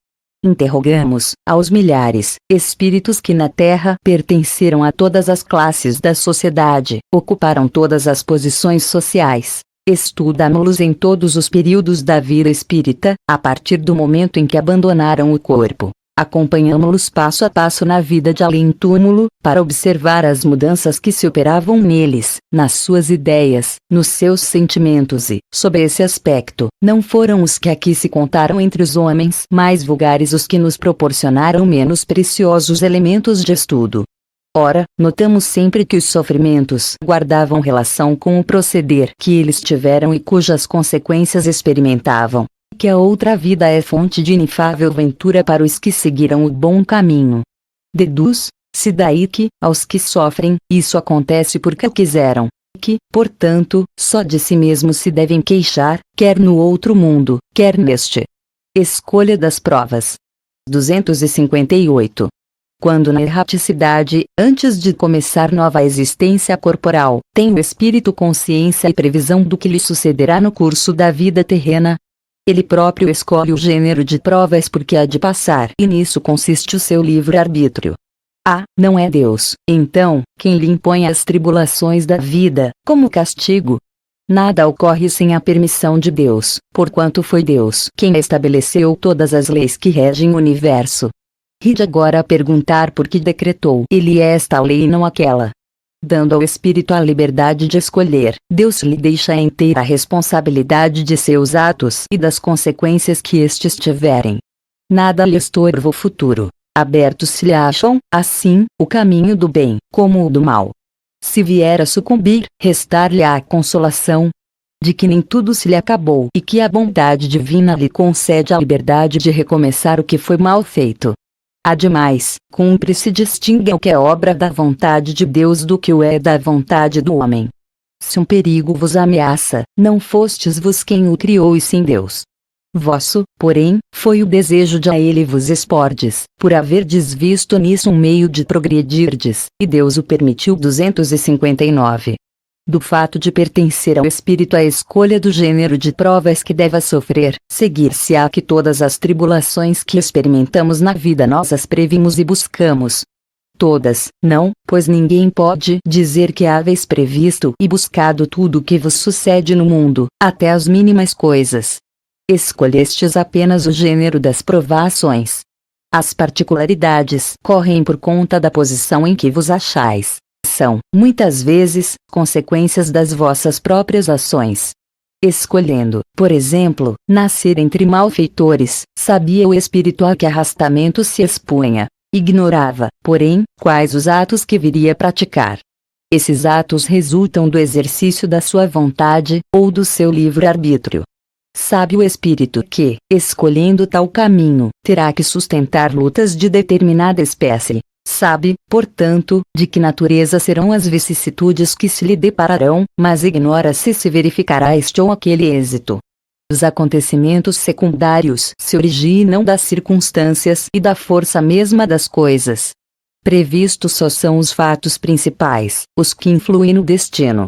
Interrogamos, aos milhares, espíritos que na Terra pertenceram a todas as classes da sociedade, ocuparam todas as posições sociais. Estudamo-los em todos os períodos da vida espírita, a partir do momento em que abandonaram o corpo. Acompanhamo-los passo a passo na vida de além-túmulo, para observar as mudanças que se operavam neles, nas suas ideias, nos seus sentimentos e, sob esse aspecto, não foram os que aqui se contaram entre os homens mais vulgares os que nos proporcionaram menos preciosos elementos de estudo. Ora, notamos sempre que os sofrimentos guardavam relação com o proceder que eles tiveram e cujas consequências experimentavam. Que a outra vida é fonte de inefável ventura para os que seguiram o bom caminho. Deduz-se daí que, aos que sofrem, isso acontece porque o quiseram, que, portanto, só de si mesmos se devem queixar, quer no outro mundo, quer neste. Escolha das provas. 258. Quando na erraticidade, antes de começar nova existência corporal, tem o espírito consciência e previsão do que lhe sucederá no curso da vida terrena, ele próprio escolhe o gênero de provas porque há de passar e nisso consiste o seu livre-arbítrio. Não é Deus, então, quem lhe impõe as tribulações da vida, como castigo. Nada ocorre sem a permissão de Deus, porquanto foi Deus quem estabeleceu todas as leis que regem o universo. Ride agora a perguntar por que decretou ele esta lei e não aquela. Dando ao espírito a liberdade de escolher, Deus lhe deixa a inteira responsabilidade de seus atos e das consequências que estes tiverem. Nada lhe estorva o futuro. Abertos se lhe acham, assim, o caminho do bem, como o do mal. Se vier a sucumbir, restar-lhe a consolação de que nem tudo se lhe acabou e que a bondade divina lhe concede a liberdade de recomeçar o que foi mal feito. Ademais, cumpre-se distinguir o que é obra da vontade de Deus do que o é da vontade do homem. Se um perigo vos ameaça, não fostes vos quem o criou e sim Deus. Vosso, porém, foi o desejo de a ele vos expordes, por haverdes visto nisso um meio de progredirdes, e Deus o permitiu. 259. Do fato de pertencer ao espírito a escolha do gênero de provas que deva sofrer, seguir-se-á que todas as tribulações que experimentamos na vida nós as previmos e buscamos. Todas, não, pois ninguém pode dizer que haveis previsto e buscado tudo o que vos sucede no mundo, até as mínimas coisas. Escolhestes apenas o gênero das provações. As particularidades correm por conta da posição em que vos achais. São, muitas vezes, consequências das vossas próprias ações. Escolhendo, por exemplo, nascer entre malfeitores, sabia o espírito a que arrastamento se expunha. Ignorava, porém, quais os atos que viria a praticar. Esses atos resultam do exercício da sua vontade, ou do seu livre-arbítrio. Sabe o espírito que, escolhendo tal caminho, terá que sustentar lutas de determinada espécie. Sabe, portanto, de que natureza serão as vicissitudes que se lhe depararão, mas ignora se verificará este ou aquele êxito. Os acontecimentos secundários se originam das circunstâncias e da força mesma das coisas. Previstos só são os fatos principais, os que influem no destino.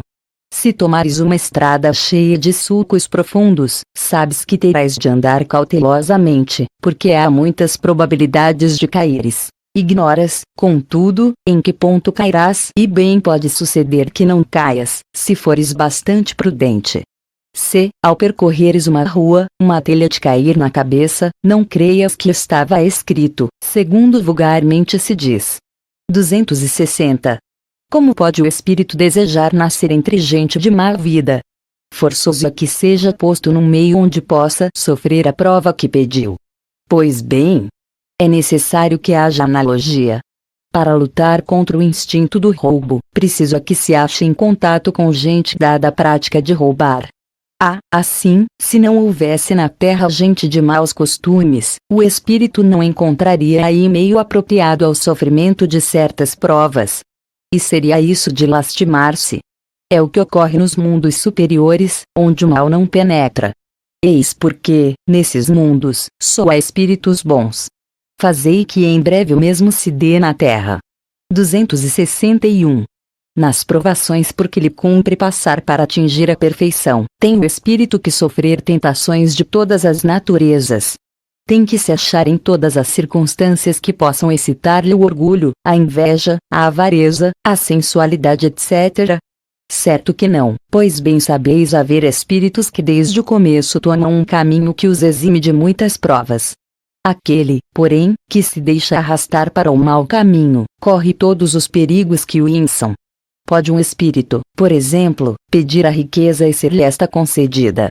Se tomares uma estrada cheia de sulcos profundos, sabes que terás de andar cautelosamente, porque há muitas probabilidades de caíres. Ignoras, contudo, em que ponto cairás, e bem pode suceder que não caias, se fores bastante prudente. Se, ao percorreres uma rua, uma telha te cair na cabeça, não creias que estava escrito, segundo vulgarmente se diz. 260. Como pode o espírito desejar nascer entre gente de má vida? Forçoso é que seja posto num meio onde possa sofrer a prova que pediu. Pois bem, é necessário que haja analogia. Para lutar contra o instinto do roubo, preciso é que se ache em contato com gente dada à prática de roubar. Assim, se não houvesse na terra gente de maus costumes, o espírito não encontraria aí meio apropriado ao sofrimento de certas provas. E seria isso de lastimar-se. É o que ocorre nos mundos superiores, onde o mal não penetra. Eis porque, nesses mundos, só há espíritos bons. Fazei que em breve o mesmo se dê na terra. 261. Nas provações por que lhe cumpre passar para atingir a perfeição, tem o espírito que sofrer tentações de todas as naturezas. Tem que se achar em todas as circunstâncias que possam excitar-lhe o orgulho, a inveja, a avareza, a sensualidade, etc. Certo que não, pois bem sabeis haver espíritos que desde o começo tomam um caminho que os exime de muitas provas. Aquele, porém, que se deixa arrastar para o mau caminho, corre todos os perigos que o inçam. Pode um espírito, por exemplo, pedir a riqueza e ser-lhe esta concedida.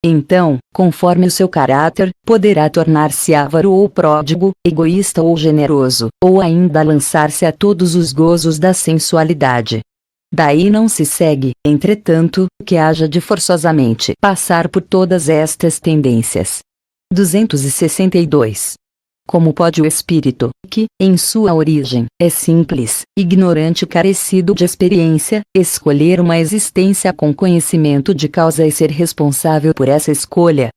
Então, conforme o seu caráter, poderá tornar-se avaro ou pródigo, egoísta ou generoso, ou ainda lançar-se a todos os gozos da sensualidade. Daí não se segue, entretanto, que haja de forçosamente passar por todas estas tendências. 262. Como pode o espírito, que, em sua origem, é simples, ignorante e carecido de experiência, escolher uma existência com conhecimento de causa e ser responsável por essa escolha?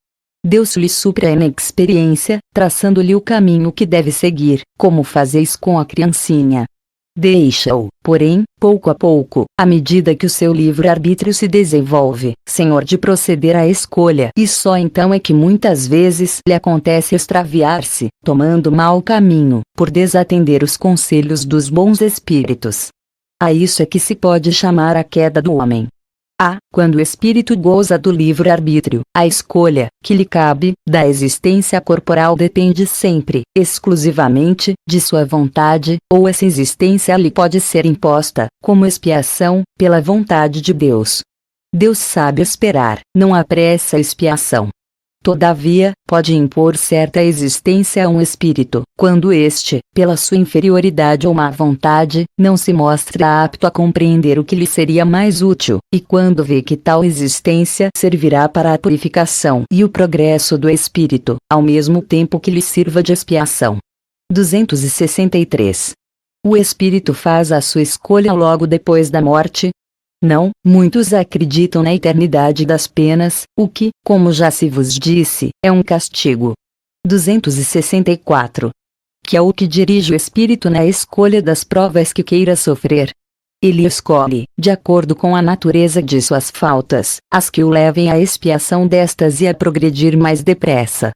Deus lhe supre a inexperiência, traçando-lhe o caminho que deve seguir, como fazeis com a criancinha. Deixa-o, porém, pouco a pouco, à medida que o seu livre-arbítrio se desenvolve, senhor de proceder à escolha, e só então é que muitas vezes lhe acontece extraviar-se, tomando mau caminho, por desatender os conselhos dos bons espíritos. A isso é que se pode chamar a queda do homem. Quando o espírito goza do livre-arbítrio, a escolha, que lhe cabe, da existência corporal depende sempre, exclusivamente, de sua vontade, ou essa existência lhe pode ser imposta, como expiação, pela vontade de Deus. Deus sabe esperar, não apressa a expiação. Todavia, pode impor certa existência a um espírito, quando este, pela sua inferioridade ou má vontade, não se mostra apto a compreender o que lhe seria mais útil, e quando vê que tal existência servirá para a purificação e o progresso do espírito, ao mesmo tempo que lhe sirva de expiação. 263. O espírito faz a sua escolha logo depois da morte? Não, muitos acreditam na eternidade das penas, o que, como já se vos disse, é um castigo. 264. Que é o que dirige o espírito na escolha das provas que queira sofrer. Ele escolhe, de acordo com a natureza de suas faltas, as que o levem à expiação destas e a progredir mais depressa.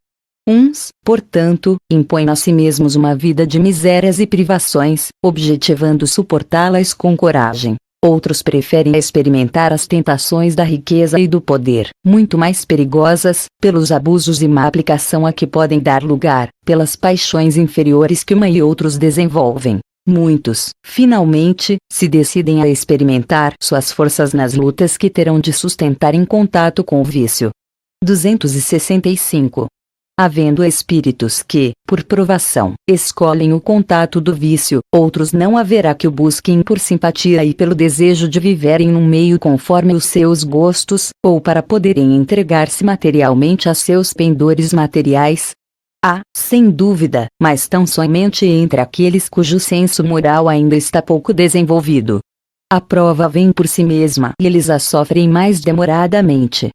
Uns, portanto, impõem a si mesmos uma vida de misérias e privações, objetivando suportá-las com coragem. Outros preferem experimentar as tentações da riqueza e do poder, muito mais perigosas, pelos abusos e má aplicação a que podem dar lugar, pelas paixões inferiores que uma e outros desenvolvem. Muitos, finalmente, se decidem a experimentar suas forças nas lutas que terão de sustentar em contato com o vício. 265. Havendo espíritos que, por provação, escolhem o contato do vício, outros não haverá que o busquem por simpatia e pelo desejo de viverem num meio conforme os seus gostos, ou para poderem entregar-se materialmente a seus pendores materiais. Sem dúvida, mas tão somente entre aqueles cujo senso moral ainda está pouco desenvolvido. A prova vem por si mesma e eles a sofrem mais demoradamente.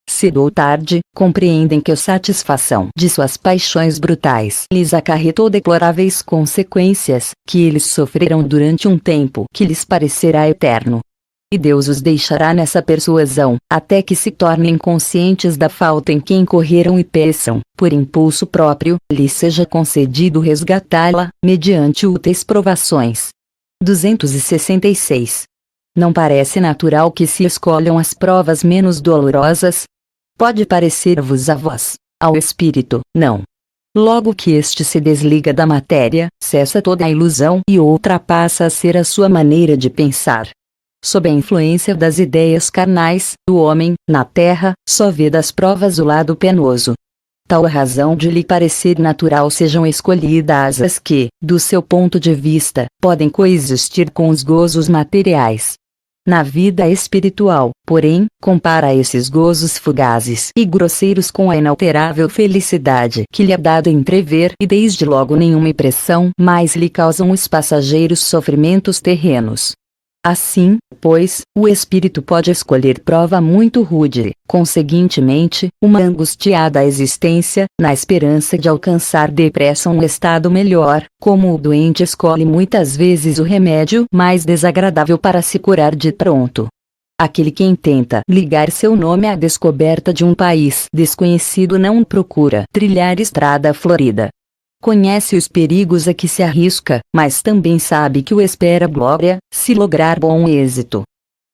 Cedo ou tarde, compreendem que a satisfação de suas paixões brutais lhes acarretou deploráveis consequências, que eles sofreram durante um tempo que lhes parecerá eterno. E Deus os deixará nessa persuasão, até que se tornem conscientes da falta em que incorreram e peçam, por impulso próprio, lhes seja concedido resgatá-la, mediante úteis provações. 266. Não parece natural que se escolham as provas menos dolorosas? Pode parecer-vos a vós, ao espírito, não. Logo que este se desliga da matéria, cessa toda a ilusão e outra passa a ser a sua maneira de pensar. Sob a influência das ideias carnais, o homem, na terra, só vê das provas o lado penoso. Tal a razão de lhe parecer natural sejam escolhidas as que, do seu ponto de vista, podem coexistir com os gozos materiais. Na vida espiritual, porém, compara esses gozos fugazes e grosseiros com a inalterável felicidade que lhe é dado entrever e desde logo nenhuma impressão mais lhe causam os passageiros sofrimentos terrenos. Assim, pois, o espírito pode escolher prova muito rude, conseguintemente, uma angustiada existência, na esperança de alcançar depressa um estado melhor, como o doente escolhe muitas vezes o remédio mais desagradável para se curar de pronto. Aquele que intenta ligar seu nome à descoberta de um país desconhecido não procura trilhar estrada florida. Conhece os perigos a que se arrisca, mas também sabe que o espera glória, se lograr bom êxito.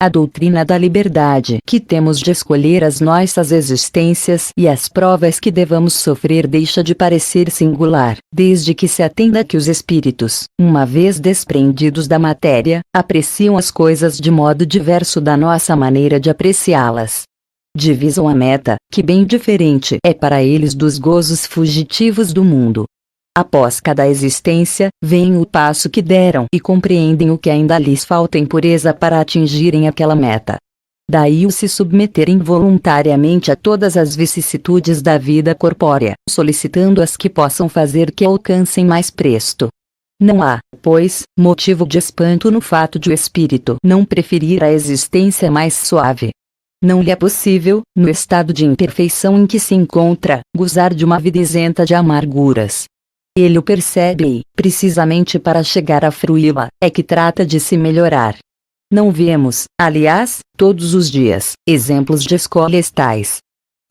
A doutrina da liberdade que temos de escolher as nossas existências e as provas que devamos sofrer deixa de parecer singular, desde que se atenda que os espíritos, uma vez desprendidos da matéria, apreciam as coisas de modo diverso da nossa maneira de apreciá-las. Divisam a meta, que bem diferente é para eles dos gozos fugitivos do mundo. Após cada existência, veem o passo que deram e compreendem o que ainda lhes falta em pureza para atingirem aquela meta. Daí o se submeterem voluntariamente a todas as vicissitudes da vida corpórea, solicitando as que possam fazer que alcancem mais presto. Não há, pois, motivo de espanto no fato de o espírito não preferir a existência mais suave. Não lhe é possível, no estado de imperfeição em que se encontra, gozar de uma vida isenta de amarguras. Ele o percebe e, precisamente para chegar a fruí-la, é que trata de se melhorar. Não vemos, aliás, todos os dias, exemplos de escolhas tais.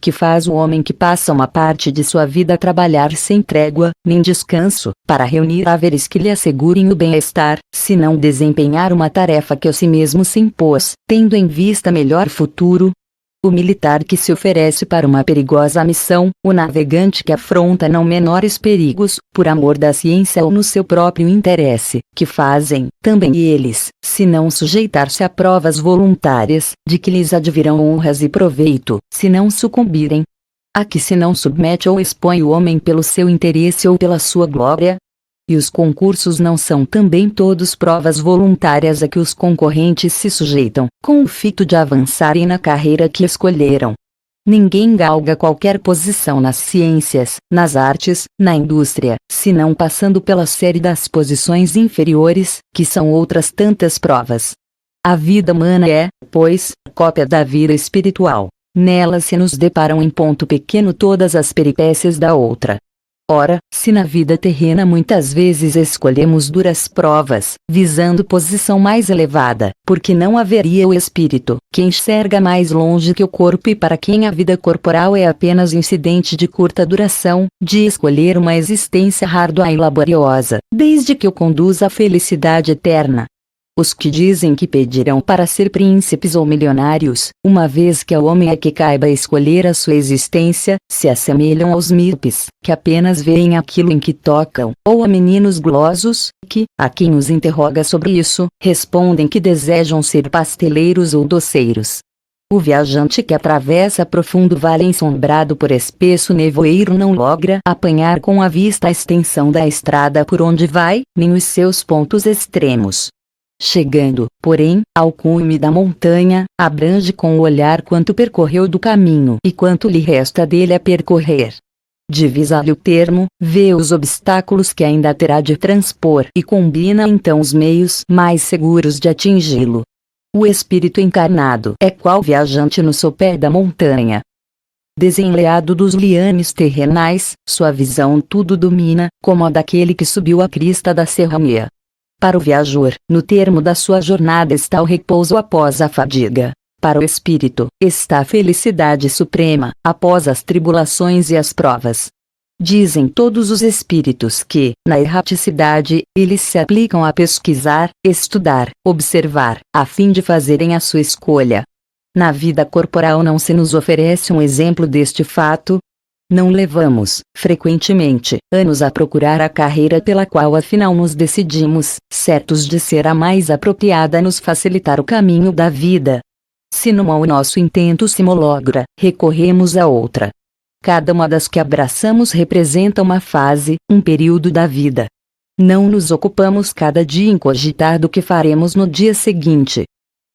Que faz o homem que passa uma parte de sua vida a trabalhar sem trégua, nem descanso, para reunir haveres que lhe assegurem o bem-estar, se não desempenhar uma tarefa que a si mesmo se impôs, tendo em vista melhor futuro? O militar que se oferece para uma perigosa missão, o navegante que afronta não menores perigos, por amor da ciência ou no seu próprio interesse, que fazem, também eles, se não sujeitar-se a provas voluntárias, de que lhes advirão honras e proveito, se não sucumbirem? A que se não submete ou expõe o homem pelo seu interesse ou pela sua glória? E os concursos não são também todos provas voluntárias a que os concorrentes se sujeitam, com o fito de avançarem na carreira que escolheram. Ninguém galga qualquer posição nas ciências, nas artes, na indústria, senão passando pela série das posições inferiores, que são outras tantas provas. A vida humana é, pois, cópia da vida espiritual. Nela se nos deparam em ponto pequeno todas as peripécias da outra. Ora, se na vida terrena muitas vezes escolhemos duras provas, visando posição mais elevada, porque não haveria o espírito, que enxerga mais longe que o corpo e para quem a vida corporal é apenas incidente de curta duração, de escolher uma existência árdua e laboriosa, desde que o conduza à felicidade eterna? Os que dizem que pedirão para ser príncipes ou milionários, uma vez que ao homem é que caiba escolher a sua existência, se assemelham aos míopes, que apenas veem aquilo em que tocam, ou a meninos gulosos, que, a quem os interroga sobre isso, respondem que desejam ser pasteleiros ou doceiros. O viajante que atravessa profundo vale ensombrado por espesso nevoeiro não logra apanhar com a vista a extensão da estrada por onde vai, nem os seus pontos extremos. Chegando, porém, ao cume da montanha, abrange com o olhar quanto percorreu do caminho e quanto lhe resta dele a percorrer. Divisa-lhe o termo, vê os obstáculos que ainda terá de transpor e combina então os meios mais seguros de atingi-lo. O espírito encarnado é qual viajante no sopé da montanha. Desenleado dos lianes terrenais, sua visão tudo domina, como a daquele que subiu a crista da serrania. Para o viajor, no termo da sua jornada está o repouso após a fadiga. Para o espírito, está a felicidade suprema, após as tribulações e as provas. Dizem todos os espíritos que, na erraticidade, eles se aplicam a pesquisar, estudar, observar, a fim de fazerem a sua escolha. Na vida corporal não se nos oferece um exemplo deste fato? Não levamos, frequentemente, anos a procurar a carreira pela qual afinal nos decidimos, certos de ser a mais apropriada a nos facilitar o caminho da vida. Se não ao nosso intento se malogra, recorremos a outra. Cada uma das que abraçamos representa uma fase, um período da vida. Não nos ocupamos cada dia em cogitar do que faremos no dia seguinte.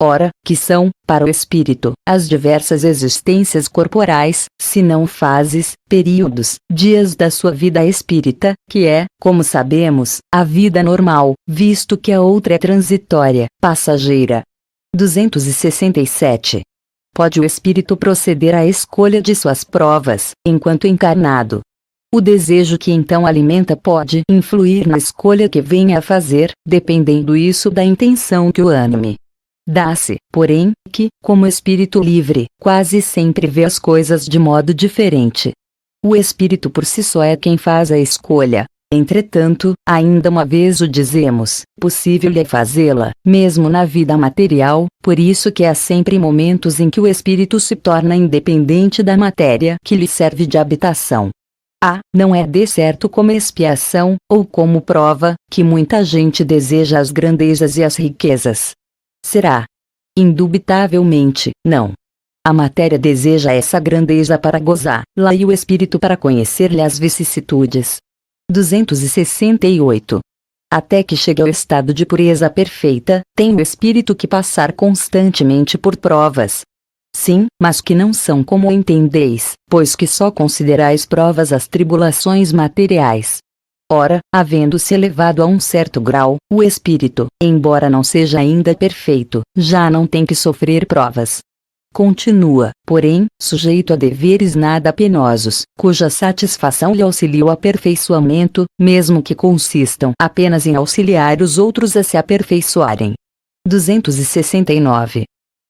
Ora, que são, para o espírito, as diversas existências corporais, se não fases, períodos, dias da sua vida espírita, que é, como sabemos, a vida normal, visto que a outra é transitória, passageira. 267. Pode o espírito proceder à escolha de suas provas, enquanto encarnado. O desejo que então alimenta pode influir na escolha que venha a fazer, dependendo isso da intenção que o anime. Dá-se, porém, que, como espírito livre, quase sempre vê as coisas de modo diferente. O espírito por si só é quem faz a escolha. Entretanto, ainda uma vez o dizemos, possível é fazê-la, mesmo na vida material, por isso que há sempre momentos em que o espírito se torna independente da matéria que lhe serve de habitação. Não é de certo como expiação, ou como prova, que muita gente deseja as grandezas e as riquezas. Será? Indubitavelmente, não. A matéria deseja essa grandeza para gozá-la e o espírito para conhecer-lhe as vicissitudes. 268. Até que chegue ao estado de pureza perfeita, tem o espírito que passar constantemente por provas. Sim, mas que não são como entendeis, pois que só considerais provas as tribulações materiais. Ora, havendo-se elevado a um certo grau, o espírito, embora não seja ainda perfeito, já não tem que sofrer provas. Continua, porém, sujeito a deveres nada penosos, cuja satisfação lhe auxilia o aperfeiçoamento, mesmo que consistam apenas em auxiliar os outros a se aperfeiçoarem. 269.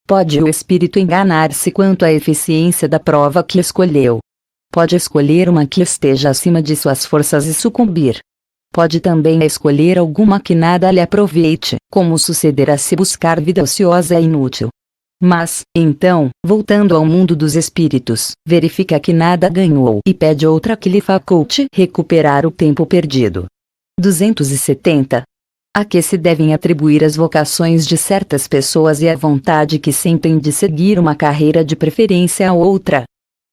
Pode o espírito enganar-se quanto à eficiência da prova que escolheu. Pode escolher uma que esteja acima de suas forças e sucumbir. Pode também escolher alguma que nada lhe aproveite, como sucederá se buscar vida ociosa e inútil. Mas, então, voltando ao mundo dos espíritos, verifica que nada ganhou e pede outra que lhe faculte recuperar o tempo perdido. 270. A que se devem atribuir as vocações de certas pessoas e a vontade que sentem de seguir uma carreira de preferência a outra?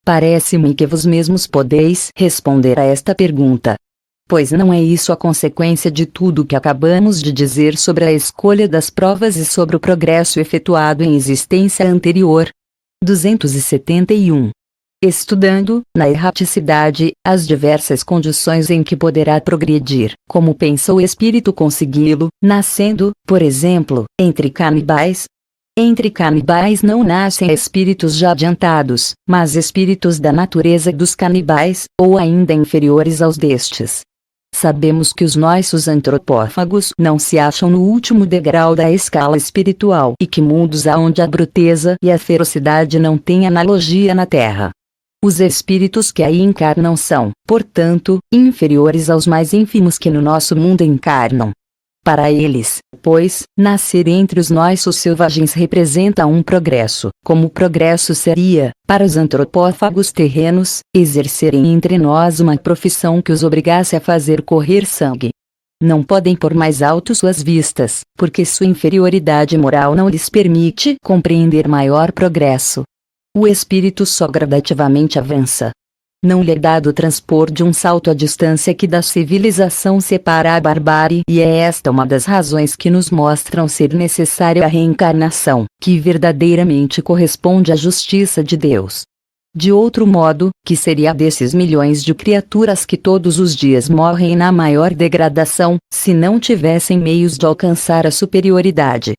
Parece-me que vos mesmos podeis responder a esta pergunta. Pois não é isso a consequência de tudo que acabamos de dizer sobre a escolha das provas e sobre o progresso efetuado em existência anterior? 271. Estudando, na erraticidade, as diversas condições em que poderá progredir, como pensa o espírito consegui-lo, nascendo, por exemplo, entre canibais. Entre canibais não nascem espíritos já adiantados, mas espíritos da natureza dos canibais, ou ainda inferiores aos destes. Sabemos que os nossos antropófagos não se acham no último degrau da escala espiritual e que mundos aonde a bruteza e a ferocidade não têm analogia na Terra. Os espíritos que aí encarnam são, portanto, inferiores aos mais ínfimos que no nosso mundo encarnam. Para eles, pois, nascer entre os nossos selvagens representa um progresso, como o progresso seria, para os antropófagos terrenos, exercerem entre nós uma profissão que os obrigasse a fazer correr sangue. Não podem pôr mais alto suas vistas, porque sua inferioridade moral não lhes permite compreender maior progresso. O espírito só gradativamente avança. Não lhe é dado transpor de um salto a distância que da civilização separa a barbárie, e é esta uma das razões que nos mostram ser necessária a reencarnação, que verdadeiramente corresponde à justiça de Deus. De outro modo, que seria desses milhões de criaturas que todos os dias morrem na maior degradação, se não tivessem meios de alcançar a superioridade?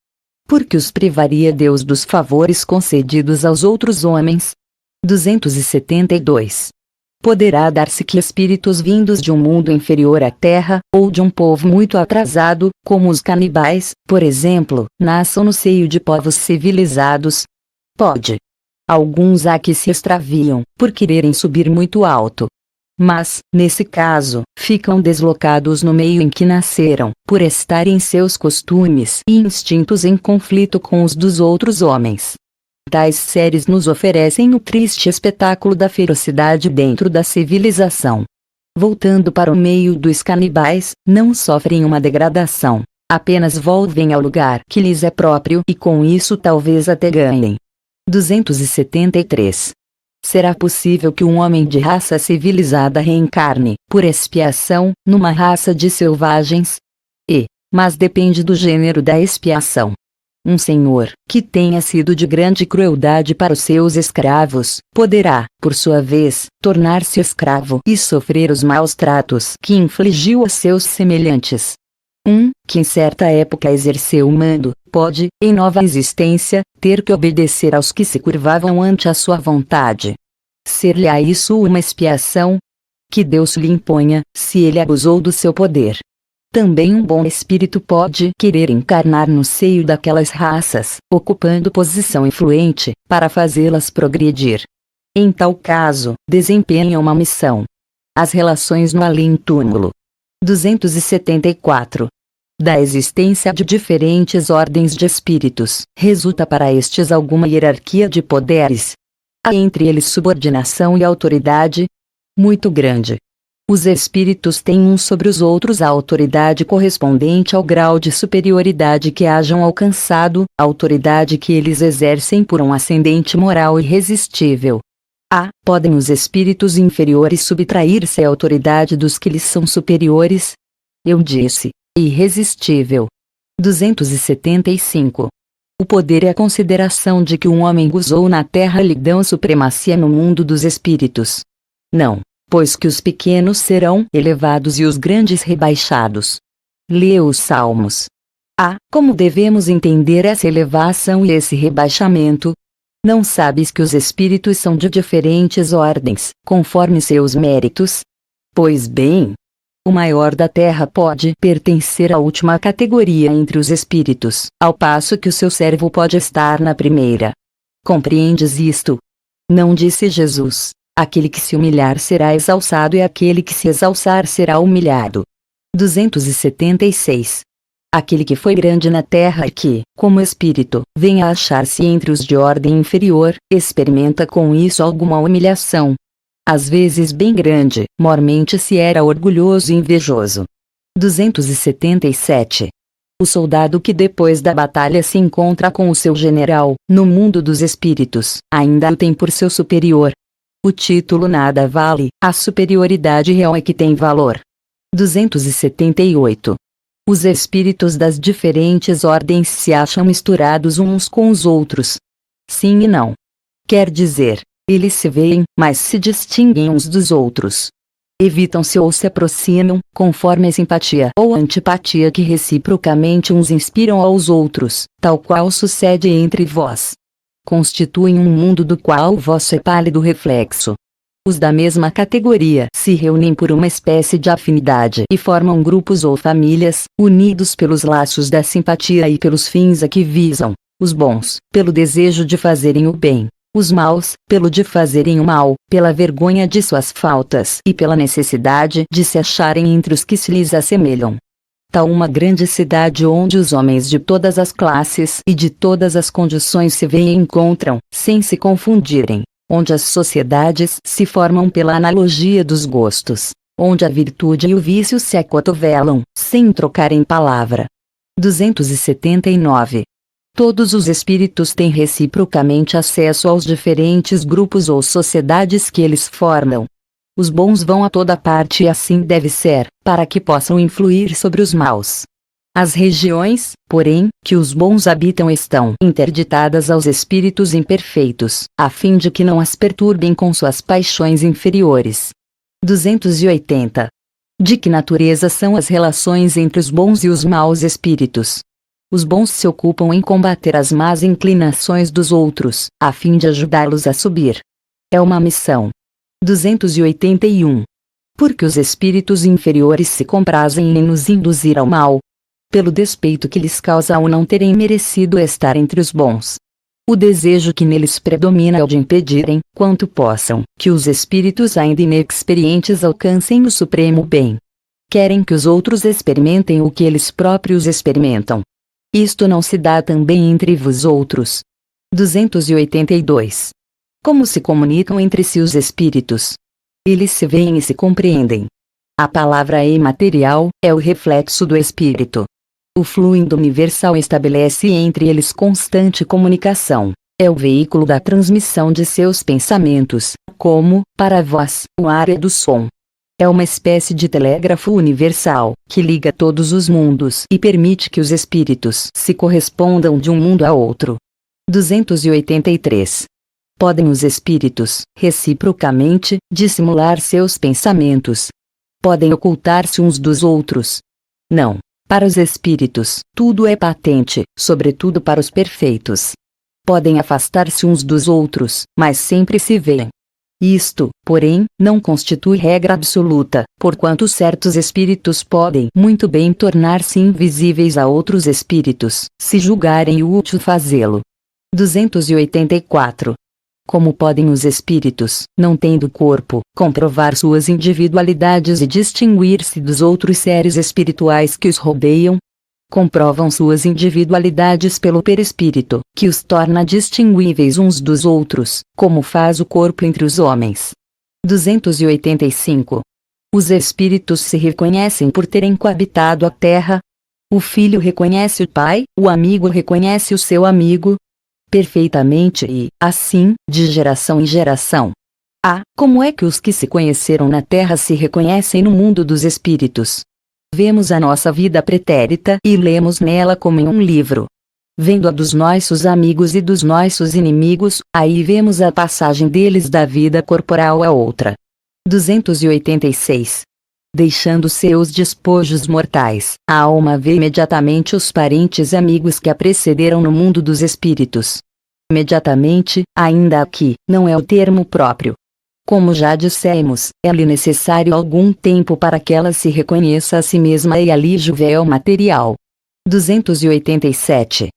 Porque os privaria Deus dos favores concedidos aos outros homens? 272. Poderá dar-se que espíritos vindos de um mundo inferior à Terra, ou de um povo muito atrasado, como os canibais, por exemplo, nasçam no seio de povos civilizados? Pode. Alguns há que se extraviam, por quererem subir muito alto. Mas, nesse caso, ficam deslocados no meio em que nasceram, por estarem seus costumes e instintos em conflito com os dos outros homens. Tais séries nos oferecem o triste espetáculo da ferocidade dentro da civilização. Voltando para o meio dos canibais, não sofrem uma degradação, apenas volvem ao lugar que lhes é próprio e com isso talvez até ganhem. 273. Será possível que um homem de raça civilizada reencarne, por expiação, numa raça de selvagens? Mas depende do gênero da expiação. Um senhor, que tenha sido de grande crueldade para os seus escravos, poderá, por sua vez, tornar-se escravo e sofrer os maus tratos que infligiu a seus semelhantes. Que em certa época exerceu o mando, pode, em nova existência, ter que obedecer aos que se curvavam ante a sua vontade. Ser-lhe-á isso uma expiação? Que Deus lhe imponha, se ele abusou do seu poder. Também um bom espírito pode querer encarnar no seio daquelas raças, ocupando posição influente, para fazê-las progredir. Em tal caso, desempenha uma missão. As relações no além-túmulo. 274. Da existência de diferentes ordens de espíritos, resulta para estes alguma hierarquia de poderes. Há entre eles subordinação e autoridade muito grande. Os espíritos têm uns sobre os outros a autoridade correspondente ao grau de superioridade que hajam alcançado, a autoridade que eles exercem por um ascendente moral irresistível. Podem os espíritos inferiores subtrair-se à autoridade dos que lhes são superiores? Eu disse, irresistível. 275. O poder e a consideração de que um homem gozou na terra lhe dão supremacia no mundo dos espíritos. Não, pois que os pequenos serão elevados e os grandes rebaixados. Lê os Salmos. Como devemos entender essa elevação e esse rebaixamento? Não sabes que os espíritos são de diferentes ordens, conforme seus méritos? Pois bem, o maior da terra pode pertencer à última categoria entre os espíritos, ao passo que o seu servo pode estar na primeira. Compreendes isto? Não disse Jesus: aquele que se humilhar será exalçado e aquele que se exalçar será humilhado. 276. Aquele que foi grande na terra e que, como espírito, venha a achar-se entre os de ordem inferior, experimenta com isso alguma humilhação. Às vezes bem grande, mormente se era orgulhoso e invejoso. 277. O soldado que depois da batalha se encontra com o seu general, no mundo dos espíritos, ainda o tem por seu superior. O título nada vale, a superioridade real é que tem valor. 278. Os espíritos das diferentes ordens se acham misturados uns com os outros. Sim e não. Quer dizer, eles se veem, mas se distinguem uns dos outros. Evitam-se ou se aproximam, conforme a simpatia ou antipatia que reciprocamente uns inspiram aos outros, tal qual sucede entre vós. Constituem um mundo do qual o vosso é pálido reflexo. Os da mesma categoria se reúnem por uma espécie de afinidade e formam grupos ou famílias, unidos pelos laços da simpatia e pelos fins a que visam. Os bons, pelo desejo de fazerem o bem. Os maus, pelo de fazerem o mal, pela vergonha de suas faltas e pela necessidade de se acharem entre os que se lhes assemelham. Tal uma grande cidade onde os homens de todas as classes e de todas as condições se veem e encontram, sem se confundirem. Onde as sociedades se formam pela analogia dos gostos. Onde a virtude e o vício se acotovelam, sem trocarem palavra. 279. Todos os espíritos têm reciprocamente acesso aos diferentes grupos ou sociedades que eles formam. Os bons vão a toda parte e assim deve ser, para que possam influir sobre os maus. As regiões, porém, que os bons habitam estão interditadas aos espíritos imperfeitos, a fim de que não as perturbem com suas paixões inferiores. 280. De que natureza são as relações entre os bons e os maus espíritos? Os bons se ocupam em combater as más inclinações dos outros, a fim de ajudá-los a subir. É uma missão. 281. Porque os espíritos inferiores se comprazem em nos induzir ao mal, pelo despeito que lhes causa ao não terem merecido estar entre os bons. O desejo que neles predomina é o de impedirem, quanto possam, que os espíritos ainda inexperientes alcancem o supremo bem. Querem que os outros experimentem o que eles próprios experimentam. Isto não se dá também entre vós outros. 282. Como se comunicam entre si os espíritos? Eles se veem e se compreendem. A palavra imaterial é o reflexo do espírito. O fluido universal estabelece entre eles constante comunicação. É o veículo da transmissão de seus pensamentos, como, para vós, o ar é do som. É uma espécie de telégrafo universal, que liga todos os mundos e permite que os espíritos se correspondam de um mundo a outro. 283. Podem os espíritos, reciprocamente, dissimular seus pensamentos? Podem ocultar-se uns dos outros? Não. Para os espíritos, tudo é patente, sobretudo para os perfeitos. Podem afastar-se uns dos outros, mas sempre se veem. Isto, porém, não constitui regra absoluta, porquanto certos espíritos podem muito bem tornar-se invisíveis a outros espíritos, se julgarem útil fazê-lo. 284. Como podem os espíritos, não tendo corpo, comprovar suas individualidades e distinguir-se dos outros seres espirituais que os rodeiam? Comprovam suas individualidades pelo perispírito, que os torna distinguíveis uns dos outros, como faz o corpo entre os homens. 285. Os espíritos se reconhecem por terem coabitado a terra? O filho reconhece o pai, o amigo reconhece o seu amigo? Perfeitamente e, assim, de geração em geração. Como é que os que se conheceram na terra se reconhecem no mundo dos espíritos? Vemos a nossa vida pretérita e lemos nela como em um livro. Vendo a dos nossos amigos e dos nossos inimigos, aí vemos a passagem deles da vida corporal a outra. 286. Deixando seus despojos mortais, a alma vê imediatamente os parentes e amigos que a precederam no mundo dos espíritos. Imediatamente, ainda aqui, não é o termo próprio. Como já dissemos, é-lhe necessário algum tempo para que ela se reconheça a si mesma e alije o véu material. 287.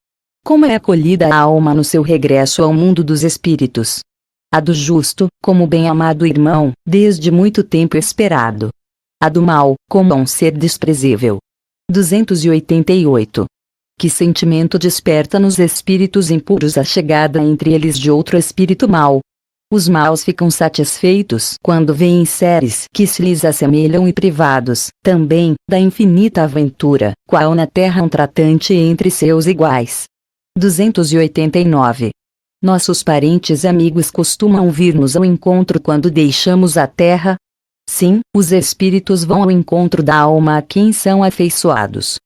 Como é acolhida a alma no seu regresso ao mundo dos espíritos? A do justo, como bem-amado irmão, desde muito tempo esperado. A do mal, como a um ser desprezível. 288. Que sentimento desperta nos espíritos impuros a chegada entre eles de outro espírito mau? Os maus ficam satisfeitos quando veem seres que se lhes assemelham e privados, também, da infinita aventura, qual na terra um tratante entre seus iguais. 289. Nossos parentes e amigos costumam vir-nos ao encontro quando deixamos a terra? Sim, os espíritos vão ao encontro da alma a quem são afeiçoados.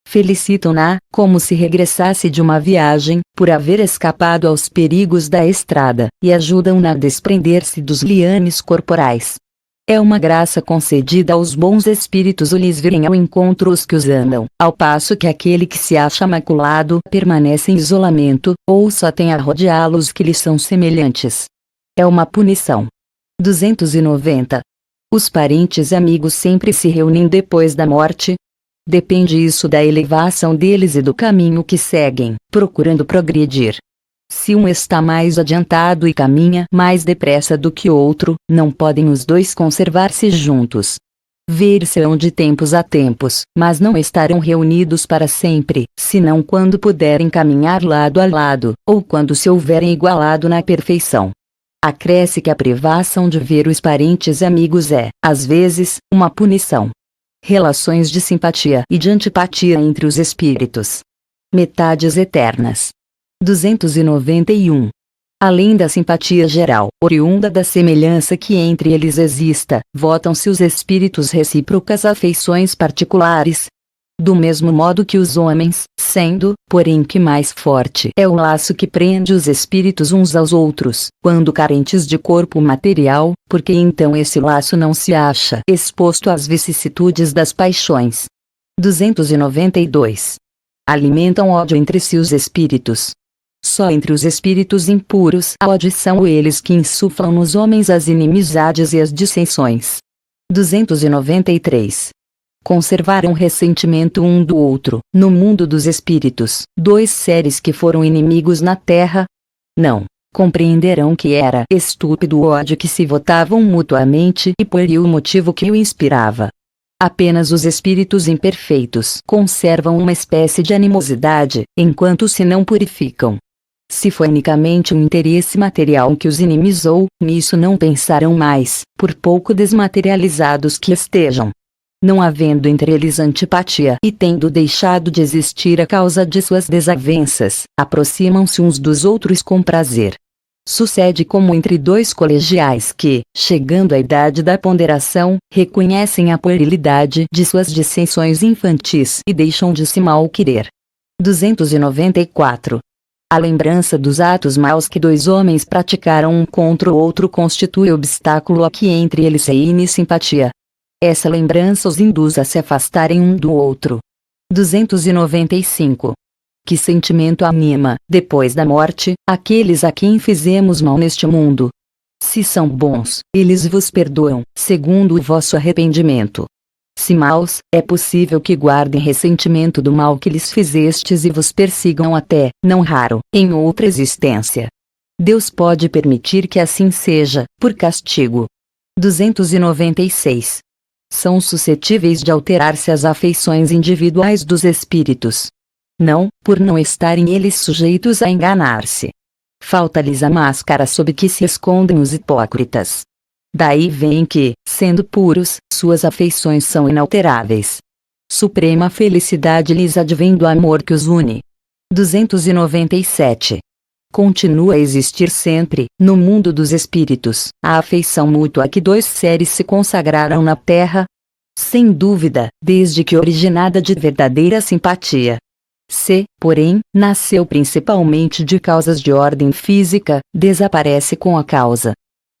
Felicitam-na, como se regressasse de uma viagem, por haver escapado aos perigos da estrada, e ajudam-na a desprender-se dos liames corporais. É uma graça concedida aos bons espíritos o lhes virem ao encontro os que os andam, ao passo que aquele que se acha maculado permanece em isolamento, ou só tem a rodeá-los que lhes são semelhantes. É uma punição. 290. Os parentes e amigos sempre se reúnem depois da morte? Depende isso da elevação deles e do caminho que seguem, procurando progredir. Se um está mais adiantado e caminha mais depressa do que outro, não podem os dois conservar-se juntos. Ver-se-ão de tempos a tempos, mas não estarão reunidos para sempre, senão quando puderem caminhar lado a lado, ou quando se houverem igualado na perfeição. Acresce que a privação de ver os parentes e amigos é, às vezes, uma punição. Relações de simpatia e de antipatia entre os espíritos. Metades eternas. 291. Além da simpatia geral, oriunda da semelhança que entre eles exista, votam-se os espíritos recíprocas afeições particulares. Do mesmo modo que os homens, sendo, porém que mais forte é o laço que prende os espíritos uns aos outros, quando carentes de corpo material, porque então esse laço não se acha exposto às vicissitudes das paixões. 292. Alimentam ódio entre si os espíritos. Só entre os espíritos impuros a ódio são eles que insuflam nos homens as inimizades e as dissensões. 293. Conservaram ressentimento um do outro, no mundo dos espíritos, dois seres que foram inimigos na terra? Não. Compreenderão que era estúpido o ódio que se votavam mutuamente e por o motivo que o inspirava. Apenas os espíritos imperfeitos conservam uma espécie de animosidade, enquanto se não purificam. Se foi unicamente um interesse material que os inimizou, nisso não pensarão mais, por pouco desmaterializados que estejam. Não havendo entre eles antipatia e tendo deixado de existir a causa de suas desavenças, aproximam-se uns dos outros com prazer. Sucede como entre dois colegiais que, chegando à idade da ponderação, reconhecem a puerilidade de suas dissensões infantis e deixam de se mal querer. 294. A lembrança dos atos maus que dois homens praticaram um contra o outro constitui obstáculo a que entre eles reine simpatia. Essa lembrança os induz a se afastarem um do outro. 295. Que sentimento anima, depois da morte, aqueles a quem fizemos mal neste mundo? Se são bons, eles vos perdoam, segundo o vosso arrependimento. Se maus, é possível que guardem ressentimento do mal que lhes fizestes e vos persigam até, não raro, em outra existência. Deus pode permitir que assim seja, por castigo. 296. São suscetíveis de alterar-se as afeições individuais dos espíritos. Não, por não estarem eles sujeitos a enganar-se. Falta-lhes a máscara sob que se escondem os hipócritas. Daí vem que, sendo puros, suas afeições são inalteráveis. Suprema felicidade lhes advém do amor que os une. 297. Continua a existir sempre, no mundo dos espíritos, a afeição mútua a que dois seres se consagraram na Terra? Sem dúvida, desde que originada de verdadeira simpatia. Se, porém, nasceu principalmente de causas de ordem física, desaparece com a causa.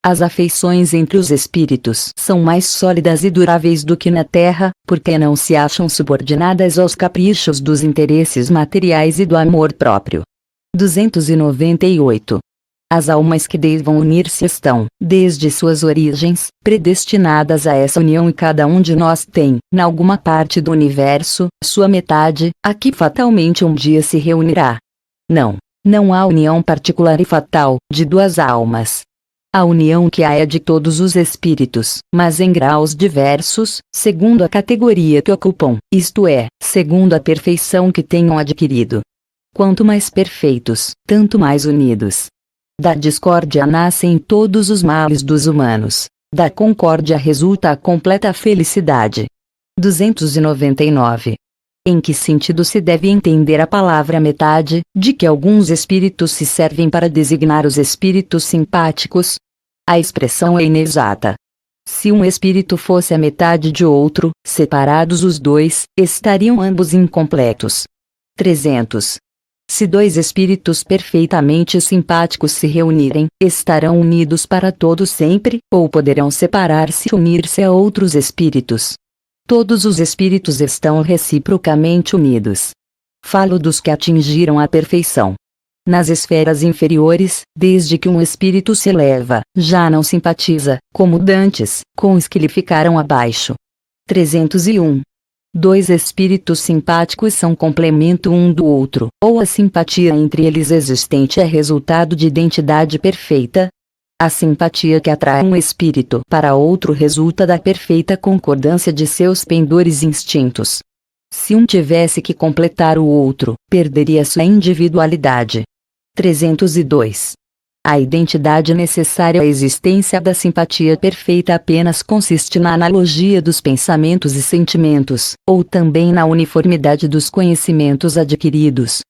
As afeições entre os espíritos são mais sólidas e duráveis do que na Terra, porque não se acham subordinadas aos caprichos dos interesses materiais e do amor próprio. 298. As almas que devam unir-se estão, desde suas origens, predestinadas a essa união e cada um de nós tem, na alguma parte do universo, sua metade, a que fatalmente um dia se reunirá. Não há união particular e fatal, de duas almas. A união que há é de todos os espíritos, mas em graus diversos, segundo a categoria que ocupam, isto é, segundo a perfeição que tenham adquirido. Quanto mais perfeitos, tanto mais unidos. Da discórdia nascem todos os males dos humanos. Da concórdia resulta a completa felicidade. 299. Em que sentido se deve entender a palavra metade, de que alguns espíritos se servem para designar os espíritos simpáticos? A expressão é inexata. Se um espírito fosse a metade de outro, separados os dois, estariam ambos incompletos. 300. Se dois espíritos perfeitamente simpáticos se reunirem, estarão unidos para todo sempre, ou poderão separar-se e unir-se a outros espíritos? Todos os espíritos estão reciprocamente unidos. Falo dos que atingiram a perfeição. Nas esferas inferiores, desde que um espírito se eleva, já não simpatiza, como dantes, com os que lhe ficaram abaixo. 301. Dois espíritos simpáticos são complemento um do outro, ou a simpatia entre eles existente é resultado de identidade perfeita? A simpatia que atrai um espírito para outro resulta da perfeita concordância de seus pendores instintos. Se um tivesse que completar o outro, perderia sua individualidade. 302. A identidade necessária à existência da simpatia perfeita apenas consiste na analogia dos pensamentos e sentimentos, ou também na uniformidade dos conhecimentos adquiridos.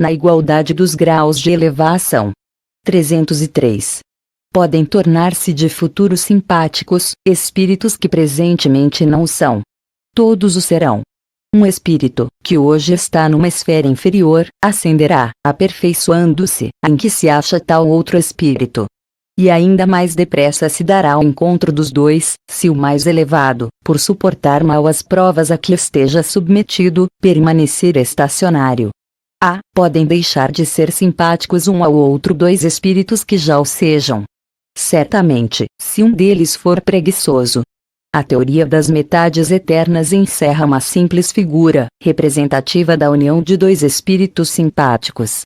Na igualdade dos graus de elevação. 303. Podem tornar-se de futuro simpáticos, espíritos que presentemente não são. Todos o serão. Um espírito, que hoje está numa esfera inferior, ascenderá, aperfeiçoando-se, em que se acha tal outro espírito. E ainda mais depressa se dará ao encontro dos dois, se o mais elevado, por suportar mal as provas a que esteja submetido, permanecer estacionário. Podem deixar de ser simpáticos um ao outro dois espíritos que já o sejam. Certamente, se um deles for preguiçoso. A teoria das metades eternas encerra uma simples figura, representativa da união de dois espíritos simpáticos.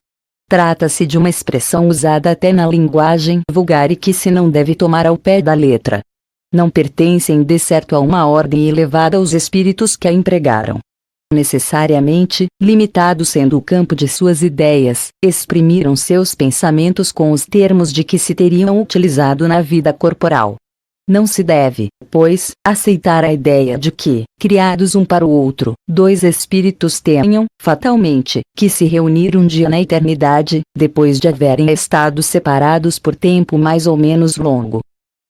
Trata-se de uma expressão usada até na linguagem vulgar e que se não deve tomar ao pé da letra. Não pertencem de certo a uma ordem elevada os espíritos que a empregaram. Necessariamente, limitado sendo o campo de suas ideias, exprimiram seus pensamentos com os termos de que se teriam utilizado na vida corporal. Não se deve, pois, aceitar a ideia de que, criados um para o outro, dois espíritos tenham, fatalmente, que se reunir um dia na eternidade, depois de haverem estado separados por tempo mais ou menos longo.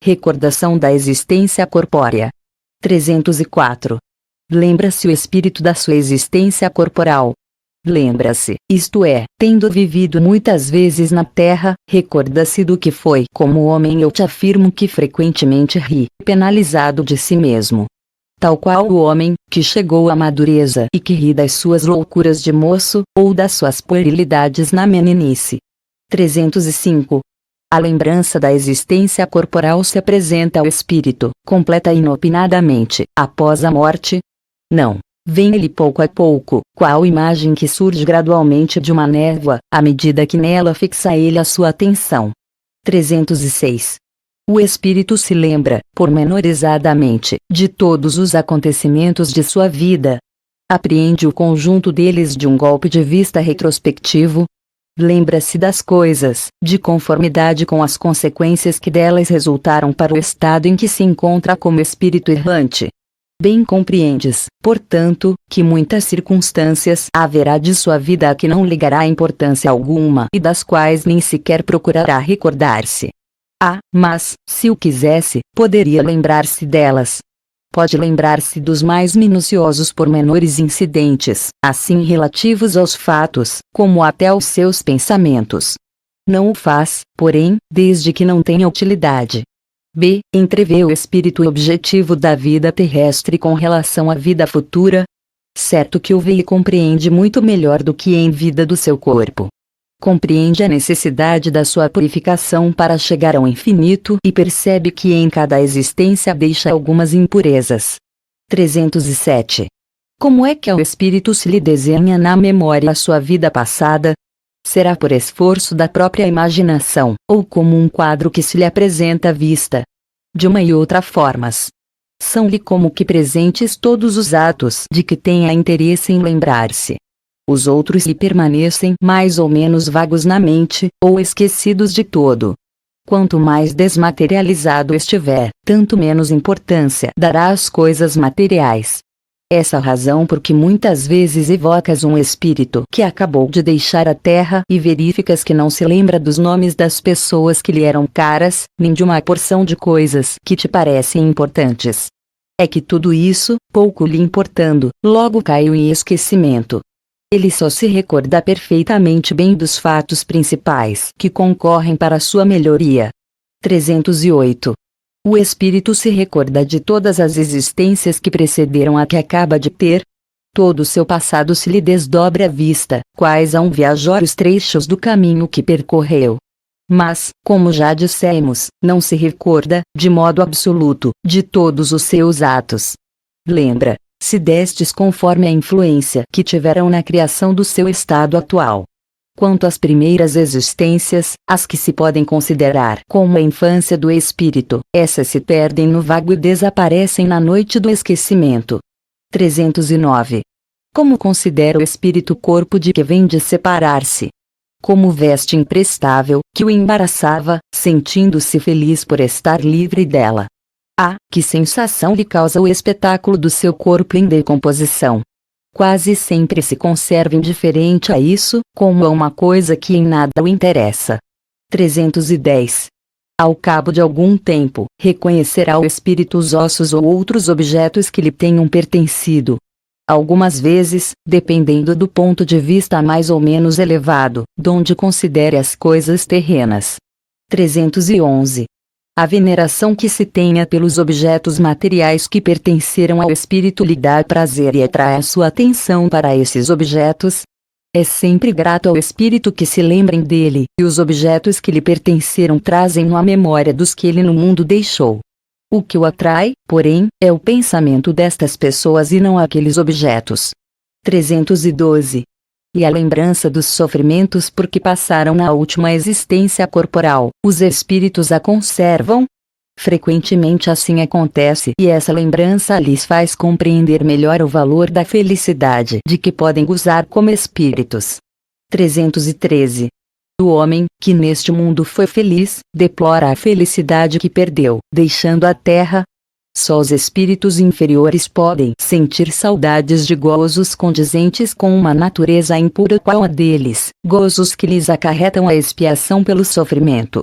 Recordação da existência corpórea. 304. Lembra-se o espírito da sua existência corporal. Lembra-se, isto é, tendo vivido muitas vezes na terra, recorda-se do que foi. Como homem eu te afirmo que frequentemente ri, penalizado de si mesmo. Tal qual o homem, que chegou à madureza e que ri das suas loucuras de moço, ou das suas puerilidades na meninice. 305. A lembrança da existência corporal se apresenta ao espírito, completa inopinadamente, após a morte? Não. Vem ele pouco a pouco, qual imagem que surge gradualmente de uma névoa, à medida que nela fixa ele a sua atenção. 306. O espírito se lembra, pormenorizadamente, de todos os acontecimentos de sua vida. Apreende o conjunto deles de um golpe de vista retrospectivo. Lembra-se das coisas, de conformidade com as consequências que delas resultaram para o estado em que se encontra como espírito errante. Bem compreendes, portanto, que muitas circunstâncias haverá de sua vida a que não ligará importância alguma e das quais nem sequer procurará recordar-se. Mas, se o quisesse, poderia lembrar-se delas. Pode lembrar-se dos mais minuciosos pormenores incidentes, assim relativos aos fatos, como até aos seus pensamentos. Não o faz, porém, desde que não tenha utilidade. Entrevê o espírito objetivo da vida terrestre com relação à vida futura? Certo que o vê e compreende muito melhor do que em vida do seu corpo. Compreende a necessidade da sua purificação para chegar ao infinito e percebe que em cada existência deixa algumas impurezas. 307. Como é que ao espírito se lhe desenha na memória a sua vida passada? Será por esforço da própria imaginação, ou como um quadro que se lhe apresenta à vista? De uma e outra formas. São-lhe como que presentes todos os atos de que tenha interesse em lembrar-se. Os outros lhe permanecem mais ou menos vagos na mente, ou esquecidos de todo. Quanto mais desmaterializado estiver, tanto menos importância dará às coisas materiais. Essa razão por que muitas vezes evocas um espírito que acabou de deixar a terra e verificas que não se lembra dos nomes das pessoas que lhe eram caras, nem de uma porção de coisas que te parecem importantes. É que tudo isso, pouco lhe importando, logo caiu em esquecimento. Ele só se recorda perfeitamente bem dos fatos principais que concorrem para sua melhoria. 308. O espírito se recorda de todas as existências que precederam a que acaba de ter. Todo o seu passado se lhe desdobra à vista, quais a um viajor os trechos do caminho que percorreu. Mas, como já dissemos, não se recorda, de modo absoluto, de todos os seus atos. Lembra, se destes conforme a influência que tiveram na criação do seu estado atual. Quanto às primeiras existências, as que se podem considerar como a infância do espírito, essas se perdem no vago e desaparecem na noite do esquecimento. 309. Como considera o espírito o corpo de que vem de separar-se? Como veste imprestável, que o embaraçava, sentindo-se feliz por estar livre dela. Que sensação lhe causa o espetáculo do seu corpo em decomposição? Quase sempre se conserva indiferente a isso, como a uma coisa que em nada o interessa. 310. Ao cabo de algum tempo, reconhecerá o espírito os ossos ou outros objetos que lhe tenham pertencido. Algumas vezes, dependendo do ponto de vista mais ou menos elevado, donde considere as coisas terrenas. 311. A veneração que se tenha pelos objetos materiais que pertenceram ao espírito lhe dá prazer e atrai a sua atenção para esses objetos. É sempre grato ao espírito que se lembrem dele, e os objetos que lhe pertenceram trazem-no à memória dos que ele no mundo deixou. O que o atrai, porém, é o pensamento destas pessoas e não aqueles objetos. 312. E a lembrança dos sofrimentos por que passaram na última existência corporal, os espíritos a conservam? Frequentemente assim acontece e essa lembrança lhes faz compreender melhor o valor da felicidade de que podem gozar como espíritos. 313. O homem, que neste mundo foi feliz, deplora a felicidade que perdeu, deixando a terra. Só os espíritos inferiores podem sentir saudades de gozos condizentes com uma natureza impura qual a deles, gozos que lhes acarretam a expiação pelo sofrimento.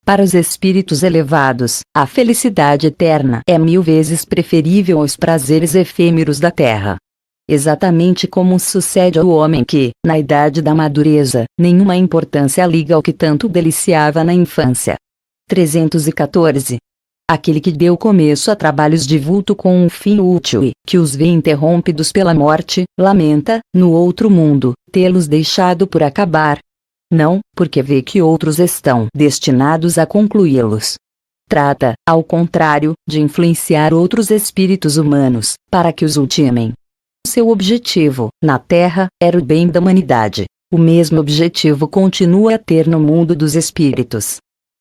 Para os espíritos elevados, a felicidade eterna é 1000 vezes preferível aos prazeres efêmeros da terra. Exatamente como sucede ao homem que, na idade da madureza, nenhuma importância liga ao que tanto deliciava na infância. 314. Aquele que deu começo a trabalhos de vulto com um fim útil e, que os vê interrompidos pela morte, lamenta, no outro mundo, tê-los deixado por acabar. Não, porque vê que outros estão destinados a concluí-los. Trata, ao contrário, de influenciar outros espíritos humanos, para que os ultimem. Seu objetivo, na Terra, era o bem da humanidade. O mesmo objetivo continua a ter no mundo dos espíritos.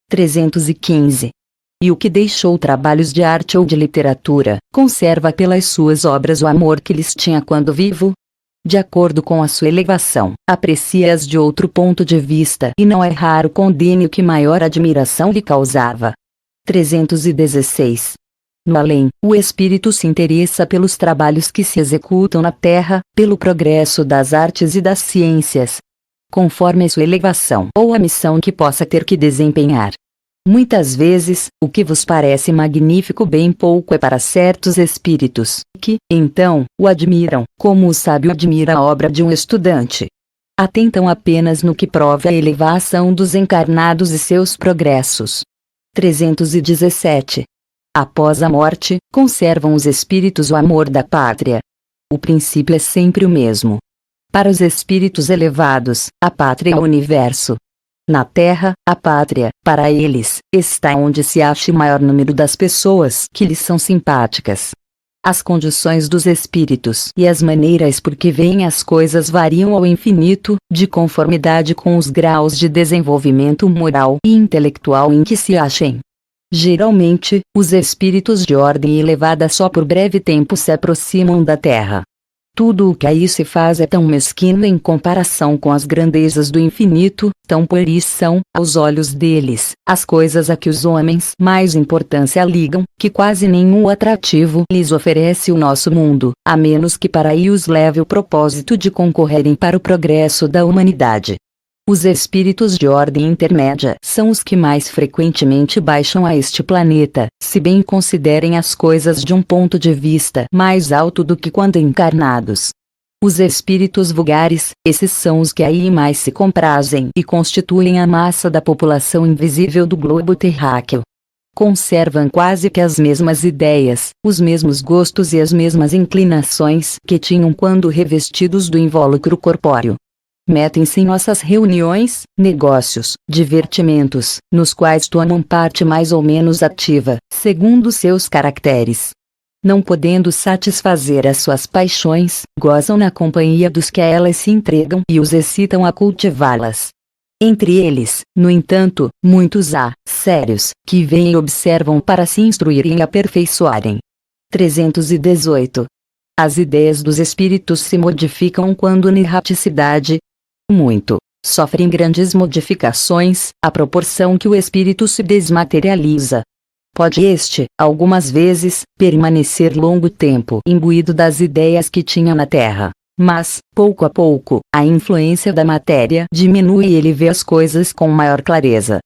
315. E o que deixou trabalhos de arte ou de literatura, conserva pelas suas obras o amor que lhes tinha quando vivo? De acordo com a sua elevação, aprecia-as de outro ponto de vista e não é raro condene o que maior admiração lhe causava. 316. No além, o espírito se interessa pelos trabalhos que se executam na terra, pelo progresso das artes e das ciências, conforme a sua elevação ou a missão que possa ter que desempenhar. Muitas vezes, o que vos parece magnífico bem pouco é para certos espíritos, que, então, o admiram, como o sábio admira a obra de um estudante. Atentam apenas no que prove a elevação dos encarnados e seus progressos. 317. Após a morte, conservam os espíritos o amor da pátria. O princípio é sempre o mesmo. Para os espíritos elevados, a pátria é o universo. Na Terra, a pátria, para eles, está onde se acha o maior número das pessoas que lhes são simpáticas. As condições dos espíritos e as maneiras por que veem as coisas variam ao infinito, de conformidade com os graus de desenvolvimento moral e intelectual em que se achem. Geralmente, os espíritos de ordem elevada só por breve tempo se aproximam da Terra. Tudo o que aí se faz é tão mesquino em comparação com as grandezas do infinito, tão pueris são, aos olhos deles, as coisas a que os homens mais importância ligam, que quase nenhum atrativo lhes oferece o nosso mundo, a menos que para aí os leve o propósito de concorrerem para o progresso da humanidade. Os espíritos de ordem intermédia são os que mais frequentemente baixam a este planeta, se bem considerem as coisas de um ponto de vista mais alto do que quando encarnados. Os espíritos vulgares, esses são os que aí mais se comprazem e constituem a massa da população invisível do globo terráqueo. Conservam quase que as mesmas ideias, os mesmos gostos e as mesmas inclinações que tinham quando revestidos do invólucro corpóreo. Metem-se em nossas reuniões, negócios, divertimentos, nos quais tomam parte mais ou menos ativa, segundo seus caracteres. Não podendo satisfazer as suas paixões, gozam na companhia dos que a elas se entregam e os excitam a cultivá-las. Entre eles, no entanto, muitos há, sérios, que vêm e observam para se instruírem e aperfeiçoarem. 318. As ideias dos espíritos se modificam quando na erraticidade muito, sofrem grandes modificações, à proporção que o espírito se desmaterializa. Pode este, algumas vezes, permanecer longo tempo imbuído das ideias que tinha na Terra. Mas, pouco a pouco, a influência da matéria diminui e ele vê as coisas com maior clareza.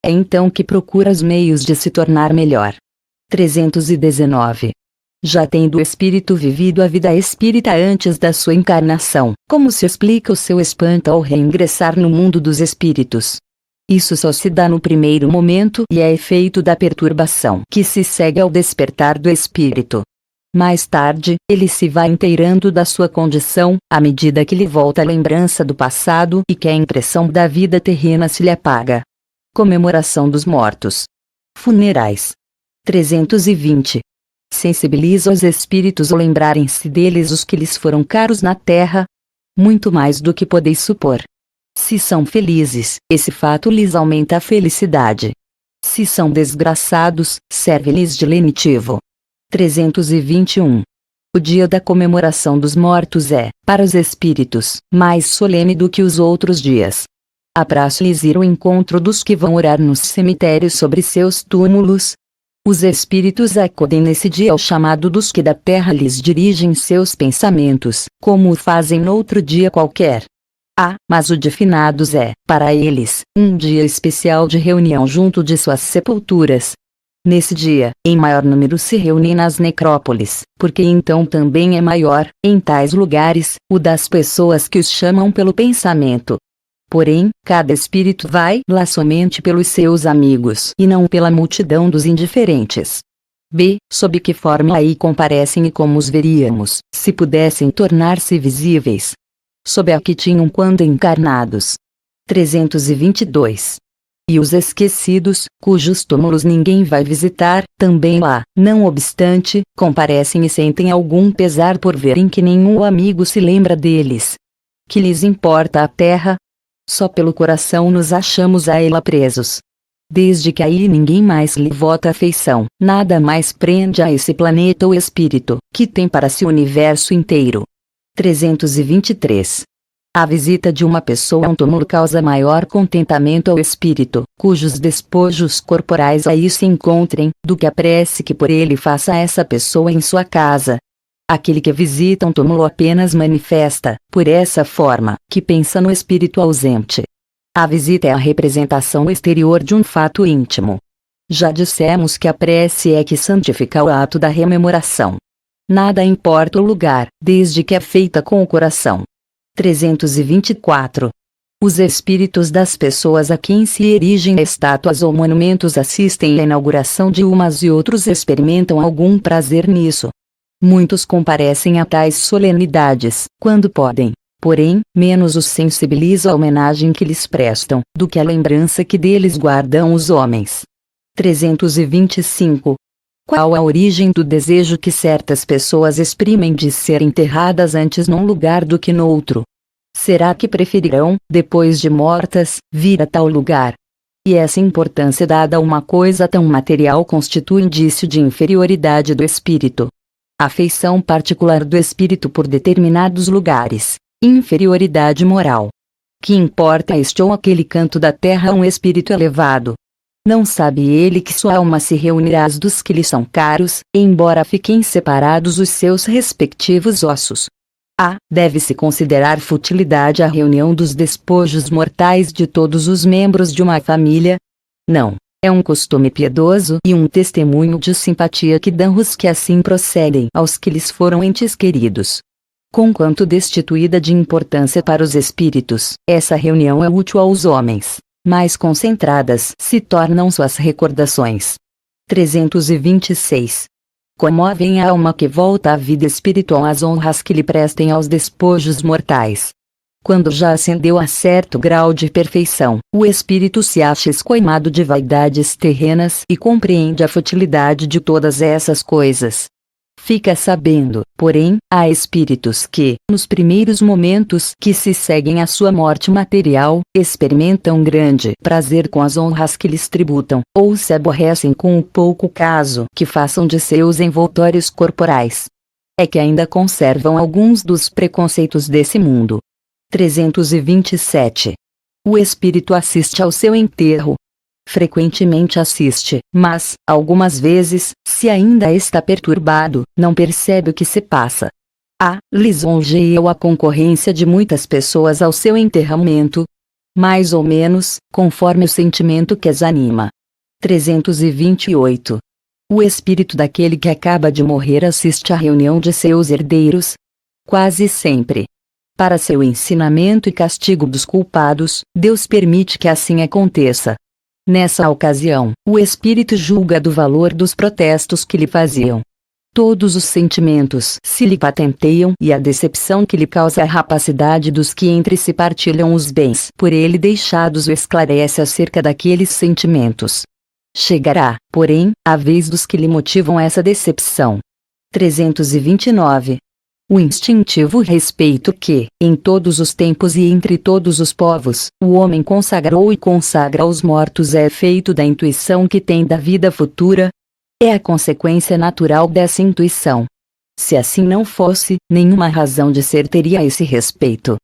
É então que procura os meios de se tornar melhor. 319. Já tendo o espírito vivido a vida espírita antes da sua encarnação, como se explica o seu espanto ao reingressar no mundo dos espíritos? Isso só se dá no primeiro momento e é efeito da perturbação que se segue ao despertar do espírito. Mais tarde, ele se vai inteirando da sua condição, à medida que lhe volta a lembrança do passado e que a impressão da vida terrena se lhe apaga. Comemoração dos mortos. Funerais. 320. Sensibiliza os espíritos ao lembrarem-se deles os que lhes foram caros na terra? Muito mais do que podeis supor. Se são felizes, esse fato lhes aumenta a felicidade. Se são desgraçados, serve-lhes de lenitivo. 321. O dia da comemoração dos mortos é, para os espíritos, mais solene do que os outros dias. Apraz-lhes ir ao encontro dos que vão orar nos cemitérios sobre seus túmulos. Os espíritos acodem nesse dia ao chamado dos que da terra lhes dirigem seus pensamentos, como o fazem noutro dia qualquer. Mas o de finados é, para eles, um dia especial de reunião junto de suas sepulturas. Nesse dia, em maior número se reúnem nas necrópolis, porque então também é maior, em tais lugares, o das pessoas que os chamam pelo pensamento. Porém, cada espírito vai lá somente pelos seus amigos e não pela multidão dos indiferentes. Sob que forma aí comparecem e como os veríamos, se pudessem tornar-se visíveis? Sob a que tinham quando encarnados. 322. E os esquecidos, cujos túmulos ninguém vai visitar, também lá, não obstante, comparecem e sentem algum pesar por verem que nenhum amigo se lembra deles. Que lhes importa a terra? Só pelo coração nos achamos a ela presos. Desde que aí ninguém mais lhe vota afeição, nada mais prende a esse planeta o espírito, que tem para si o universo inteiro. 323. A visita de uma pessoa a um túmulo causa maior contentamento ao espírito, cujos despojos corporais aí se encontrem, do que a prece que por ele faça essa pessoa em sua casa. Aquele que visita um túmulo apenas manifesta, por essa forma, que pensa no espírito ausente. A visita é a representação exterior de um fato íntimo. Já dissemos que a prece é que santifica o ato da rememoração. Nada importa o lugar, desde que é feita com o coração. 324. Os espíritos das pessoas a quem se erigem estátuas ou monumentos assistem à inauguração de umas e outros experimentam algum prazer nisso. Muitos comparecem a tais solenidades, quando podem. Porém, menos os sensibiliza a homenagem que lhes prestam, do que a lembrança que deles guardam os homens. 325. Qual a origem do desejo que certas pessoas exprimem de ser enterradas antes num lugar do que noutro? Será que preferirão, depois de mortas, vir a tal lugar? E essa importância dada a uma coisa tão material constitui indício de inferioridade do espírito. A afeição particular do espírito por determinados lugares. Inferioridade moral. Que importa este ou aquele canto da terra a um espírito elevado? Não sabe ele que sua alma se reunirá às dos que lhe são caros, embora fiquem separados os seus respectivos ossos. Deve-se considerar futilidade a reunião dos despojos mortais de todos os membros de uma família? Não. É um costume piedoso e um testemunho de simpatia que dão os que assim procedem aos que lhes foram entes queridos. Conquanto destituída de importância para os espíritos, essa reunião é útil aos homens. Mais concentradas se tornam suas recordações. 326. Comovem a alma que volta à vida espiritual as honras que lhe prestem aos despojos mortais. Quando já ascendeu a certo grau de perfeição, o espírito se acha escoimado de vaidades terrenas e compreende a futilidade de todas essas coisas. Fica sabendo, porém, há espíritos que, nos primeiros momentos que se seguem à sua morte material, experimentam grande prazer com as honras que lhes tributam, ou se aborrecem com o pouco caso que façam de seus envoltórios corporais. É que ainda conservam alguns dos preconceitos desse mundo. 327. O espírito assiste ao seu enterro. Frequentemente assiste, mas, algumas vezes, se ainda está perturbado, não percebe o que se passa. Lisonjeia a concorrência de muitas pessoas ao seu enterramento. Mais ou menos, conforme o sentimento que as anima. 328. O espírito daquele que acaba de morrer assiste à reunião de seus herdeiros. Quase sempre. Para seu ensinamento e castigo dos culpados, Deus permite que assim aconteça. Nessa ocasião, o espírito julga do valor dos protestos que lhe faziam. Todos os sentimentos se lhe patenteiam e a decepção que lhe causa a rapacidade dos que entre si partilham os bens por ele deixados o esclarece acerca daqueles sentimentos. Chegará, porém, a vez dos que lhe motivam essa decepção. 329. O instintivo respeito que, em todos os tempos e entre todos os povos, o homem consagrou e consagra aos mortos é efeito da intuição que tem da vida futura. É a consequência natural dessa intuição. Se assim não fosse, nenhuma razão de ser teria a esse respeito.